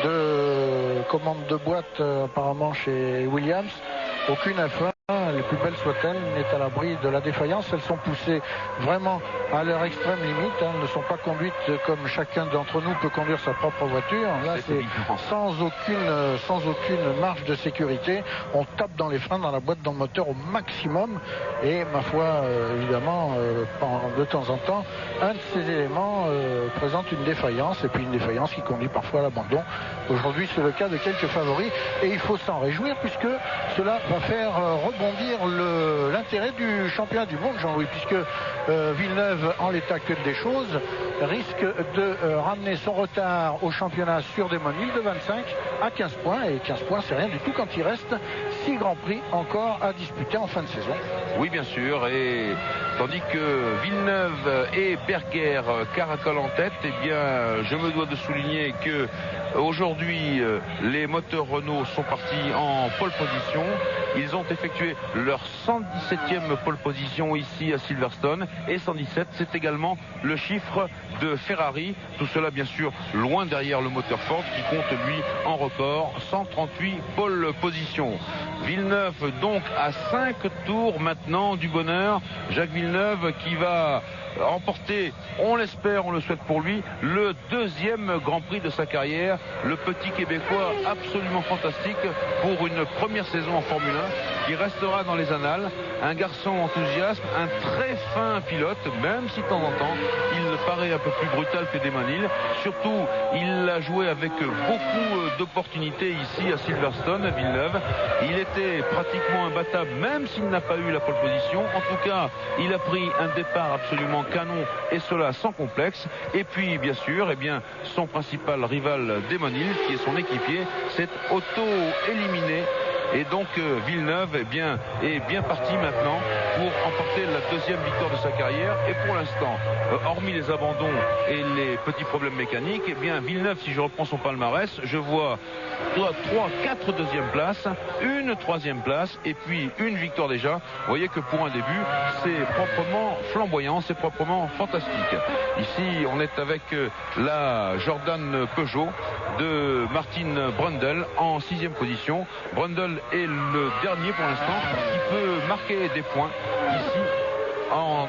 de commande de boîte apparemment chez Williams. aucune F1, les plus belles soient-elles, n'est à l'abri de la défaillance. Elles sont poussées vraiment à leur extrême limite. Elles ne sont pas conduites comme chacun d'entre nous peut conduire sa propre voiture. Là, c'est sans aucune marge de sécurité. On tape dans les freins, dans la boîte, dans le moteur au maximum. Et ma foi, évidemment, de temps en temps, un de ces éléments présente une défaillance, et puis une défaillance qui conduit parfois à l'abandon. Aujourd'hui, c'est le cas de quelques favoris, et il faut s'en réjouir, puisque cela va faire rebondir l'intérêt du championnat du monde, Jean-Louis, puisque Villeneuve, en l'état actuel des choses, risque de ramener son retard au championnat sur Daymon Hill de 25 à 15 points, et 15 points, c'est rien du tout quand il reste 6 Grands Prix encore à disputer en fin de saison. Oui, bien sûr, et tandis que Villeneuve et Berger caracolent en tête, eh bien, je me dois de souligner que aujourd'hui, les moteurs Renault sont partis en pole position. Ils ont effectué leur 117e pole position ici à Silverstone, et 117, c'est également le chiffre de Ferrari. Tout cela, bien sûr, loin derrière le moteur Ford qui compte, lui, en record 138 pole positions. Villeneuve, donc, à 5 tours maintenant du bonheur. Jacques Villeneuve qui va remporter, on l'espère, on le souhaite pour lui, le 2e Grand Prix de sa carrière. Le petit Québécois absolument fantastique pour une première saison en Formule 1 qui restera dans les annales. Un garçon enthousiaste, un très fin pilote, même si de temps en temps il paraît un peu plus brutal que Daymon Hill. Surtout, il a joué avec beaucoup d'opportunités ici à Silverstone, à Villeneuve. Il était pratiquement imbattable, même s'il n'a pas eu la pole position. En tout cas, il a pris un départ absolument canon, et cela sans complexe. Et puis, bien sûr, eh bien, son principal rival Daymon Hill, qui est son équipier, s'est auto-éliminé. Et donc Villeneuve est bien parti maintenant pour emporter la 2e victoire de sa carrière. Et pour l'instant, hormis les abandons et les petits problèmes mécaniques, eh bien Villeneuve, si je reprends son palmarès, je vois 4 deuxièmes places, une 3e place, et puis une victoire déjà. Vous voyez que pour un début, c'est proprement flamboyant, c'est proprement fantastique. Ici, on est avec la Jordan Peugeot de Martin Brundle en 6e position. Brundle est le dernier pour l'instant qui peut marquer des points ici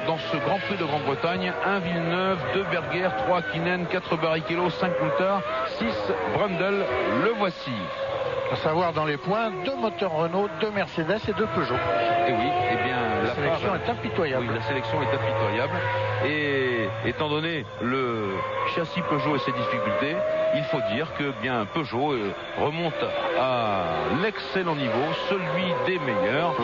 dans ce Grand Prix de Grande-Bretagne. 1 Villeneuve, 2 Berger, 3 Hakkinen, 4 Barrichello, 5 Coulthard, 6 Brundle. Le voici. À savoir dans les points, 2 moteurs Renault, 2 Mercedes et 2 Peugeot. Et oui, eh bien la sélection est impitoyable. Oui, la sélection est impitoyable. Et étant donné le châssis Peugeot et ses difficultés, il faut dire que bien Peugeot remonte à l'excellent niveau, celui des meilleurs,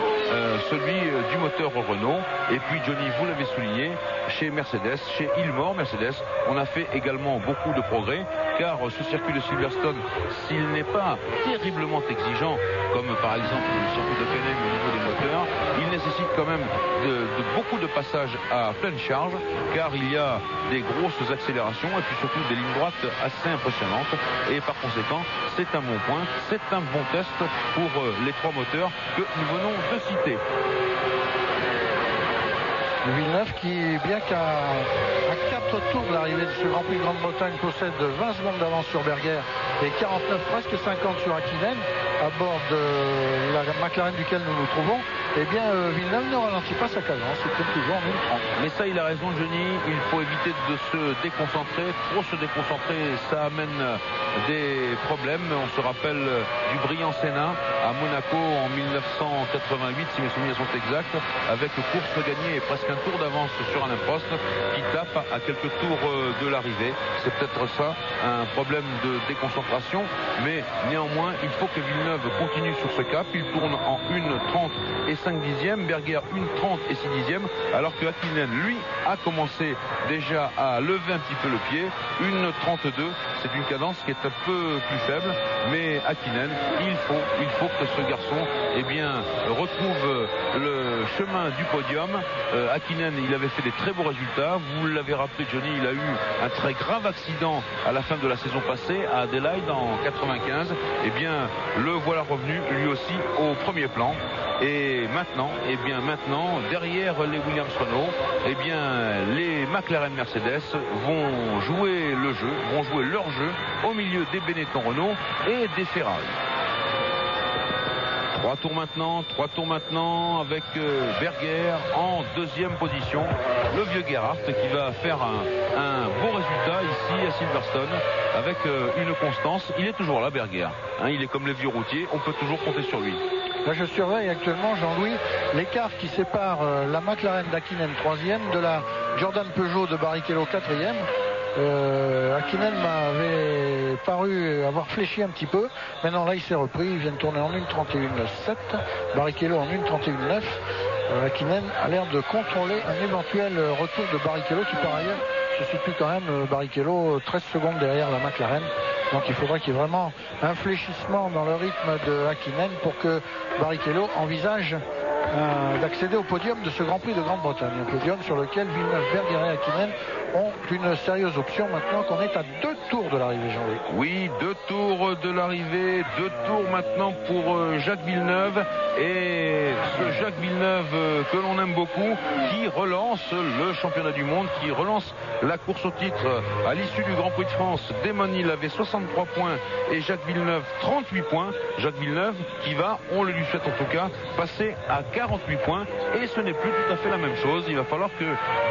celui du moteur Renault. Et puis Johnny, vous l'avez souligné, chez Mercedes, chez Ilmor Mercedes, on a fait également beaucoup de progrès, car ce circuit de Silverstone, s'il n'est pas terriblement exigeant, comme par exemple le circuit de Penang au niveau des moteurs, il nécessite quand même de beaucoup de passages à pleine charge, car il y a des grosses accélérations et puis surtout des lignes droites assez impressionnantes. Et par conséquent, c'est un bon point, c'est un bon test pour les 3 moteurs que nous venons de citer. Villeneuve qui, bien qu'à 4 tours de l'arrivée de ce Grand Prix de Grande-Bretagne, possède 20 secondes d'avance sur Berger et 49, presque 50 sur Hakkinen, à bord de la McLaren duquel nous nous trouvons, eh bien Villeneuve ne ralentit pas sa cadence, c'est toujours en 1:30. Mais ça, il a raison, Johnny, il faut éviter de se déconcentrer. Trop se déconcentrer, ça amène des problèmes. On se rappelle du brillant Senna à Monaco en 1988, si mes souvenirs sont exacts, avec course gagnée et presque un tour d'avance sur Alain Prost qui tape à quelques tours de l'arrivée. C'est peut-être ça, un problème de déconcentration, mais néanmoins, il faut que Villeneuve continue sur ce cap. Il tourne en 1:30 et 5 dixièmes, Berger 1:30 et 6 dixièmes, alors que Hakkinen, lui, a commencé déjà à lever un petit peu le pied. 1:32, c'est une cadence qui est un peu plus faible, mais Hakkinen, il faut que ce garçon retrouve le chemin du podium. Hakkinen, il avait fait des très beaux résultats. Vous l'avez rappelé, Johnny, il a eu un très grave accident à la fin de la saison passée à Adelaide en 95. Eh bien, le voilà revenu lui aussi au premier plan. Et maintenant, derrière les Williams Renault, les McLaren Mercedes vont jouer le jeu, vont jouer leur jeu au milieu des Benetton Renault et des Ferrari. 3 tours maintenant avec Berger en deuxième position. Le vieux Gerhardt qui va faire un beau résultat ici à Silverstone avec une constance. Il est toujours là, Berger. Il est comme les vieux routiers, on peut toujours compter sur lui. Là, je surveille actuellement, Jean-Louis, l'écart qui sépare la McLaren d'Hakkinen 3e de la Jordan Peugeot de Barrichello 4e. Hakkinen m'avait paru avoir fléchi un petit peu. Maintenant là il s'est repris, il vient de tourner en 1.31.7, Barrichello en 1.31.9. Hakkinen a l'air de contrôler un éventuel retour de Barrichello qui par ailleurs se situe quand même, Barrichello 13 secondes derrière la McLaren. Donc il faudra qu'il y ait vraiment un fléchissement dans le rythme de Hakkinen pour que Barrichello envisage d'accéder au podium de ce Grand Prix de Grande-Bretagne. Un podium sur lequel Villeneuve, Berger et Hakkinen ont une sérieuse option maintenant qu'on est à 2 tours de l'arrivée, Jean-Louis. Oui, 2 tours de l'arrivée, 2 tours maintenant pour Jacques Villeneuve. Et ce Jacques Villeneuve que l'on aime beaucoup, qui relance le championnat du monde, qui relance la course au titre à l'issue du Grand Prix de France. Damon Hill avait 63 points et Jacques Villeneuve 38 points. Jacques Villeneuve qui va, on le lui souhaite en tout cas, passer à 48 points. Et ce n'est plus tout à fait la même chose. Il va falloir que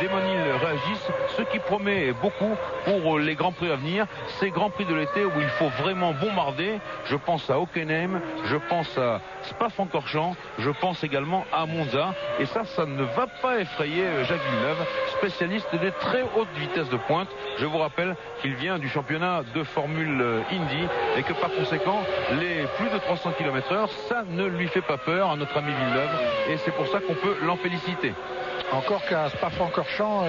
Damon Hill réagisse, ce qui promet beaucoup pour les Grands Prix à venir. Ces Grands Prix de l'été où il faut vraiment bombarder. Je pense à Hockenheim, je pense à Spa-Francorchamps, je pense également à Monza. Et ça ne va pas effrayer Jacques Villeneuve, spécialiste des très hautes vitesses de pointe. Je vous rappelle qu'il vient du championnat de Formule Indy et que par conséquent, les plus de 300 km/h, ça ne lui fait pas peur à notre ami Villeneuve. Et c'est pour ça qu'on peut l'en féliciter. Encore qu'à Spa-Francorchamps,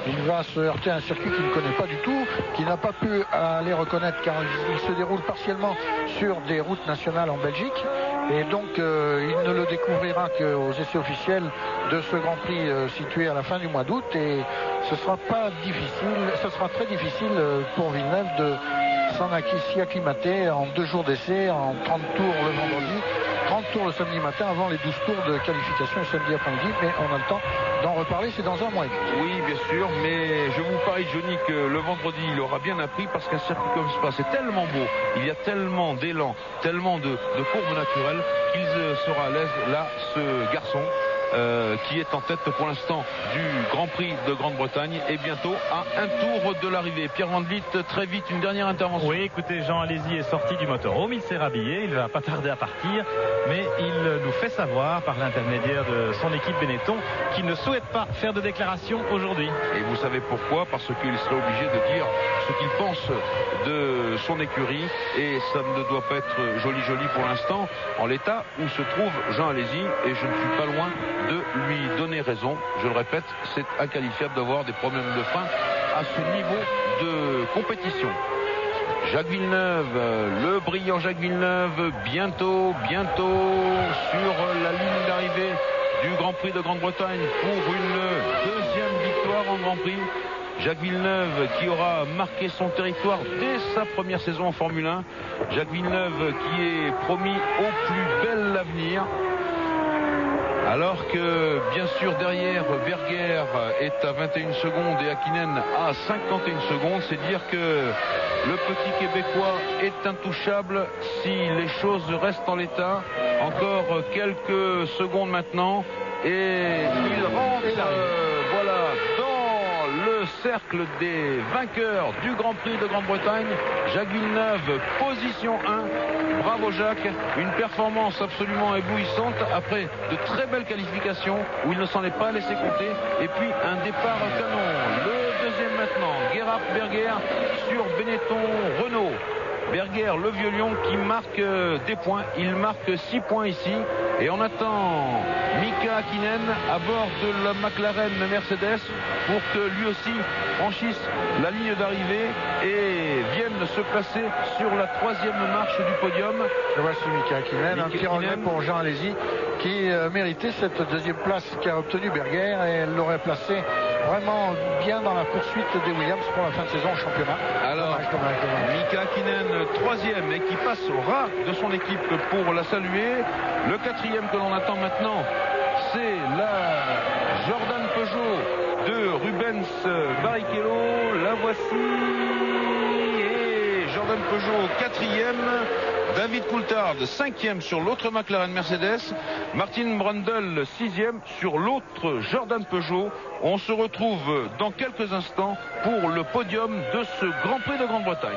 il va se heurter à un circuit qu'il ne connaît pas du tout, qu'il n'a pas pu aller reconnaître car il se déroule partiellement sur des routes nationales en Belgique. Et donc il ne le découvrira qu'aux essais officiels de ce Grand Prix situé à la fin du mois d'août. Et ce sera très difficile pour Villeneuve de s'y acclimater en 2 jours d'essai, en 30 tours le vendredi, 30 tours le samedi matin avant les 12 tours de qualification le samedi après-midi. Mais on a le temps d'en reparler, c'est dans un mois et demi. Oui, bien sûr, mais je vous parie, Johnny, que le vendredi, il aura bien appris parce qu'un circuit comme Spa, c'est tellement beau, il y a tellement d'élan, tellement de courbes naturelles qu'il sera à l'aise, là, ce garçon. Qui est en tête pour l'instant du Grand Prix de Grande-Bretagne et bientôt à 1 tour de l'arrivée. Pierre Van Vliet, très vite, une dernière intervention. Oui, écoutez, Jean Alesi est sorti du motorhome, il s'est rhabillé, il ne va pas tarder à partir, mais il nous fait savoir par l'intermédiaire de son équipe Benetton qu'il ne souhaite pas faire de déclaration aujourd'hui. Et vous savez pourquoi? Parce qu'il serait obligé de dire ce qu'il pense de son écurie et ça ne doit pas être joli pour l'instant en l'état où se trouve Jean Alesi et je ne suis pas loin de lui donner raison. Je le répète, c'est inqualifiable d'avoir des problèmes de frein à ce niveau de compétition. Jacques Villeneuve, le brillant Jacques Villeneuve, bientôt sur la ligne d'arrivée du Grand Prix de Grande-Bretagne pour une deuxième victoire en Grand Prix. Jacques Villeneuve qui aura marqué son territoire dès sa première saison en Formule 1. Jacques Villeneuve qui est promis au plus bel avenir. Alors que, bien sûr, derrière, Berger est à 21 secondes et Hakkinen à 51 secondes. C'est dire que le petit Québécois est intouchable si les choses restent en l'état. Encore quelques secondes maintenant. Et il rentre, voilà, dans le cercle des vainqueurs du Grand Prix de Grande-Bretagne. Jacques Villeneuve, position 1. Bravo Jacques, une performance absolument éblouissante après de très belles qualifications où il ne s'en est pas laissé compter. Et puis un départ canon. Le deuxième maintenant, Gerhard Berger sur Benetton Renault. Berger, le vieux lion qui marque des points. Il marque 6 points ici. Et on attend Mika Hakkinen à bord de la McLaren Mercedes pour que lui aussi franchisse la ligne d'arrivée et vienne se placer sur la 3e marche du podium. Et voici Mika Hakkinen, un petit regret pour Jean Alesi qui méritait cette 2e place qu'a obtenue Berger et elle l'aurait placé vraiment bien dans la poursuite des Williams pour la fin de saison au championnat. Alors, Mika Hakkinen 3e et qui passe au ras de son équipe pour la saluer. Le 4e que l'on attend maintenant, c'est la Jordan Peugeot de Rubens Barrichello. La voici et Jordan Peugeot 4e. David Coulthard 5e sur l'autre McLaren Mercedes. Martin Brundle 6e sur l'autre Jordan Peugeot. On se retrouve dans quelques instants pour le podium de ce Grand Prix de Grande-Bretagne.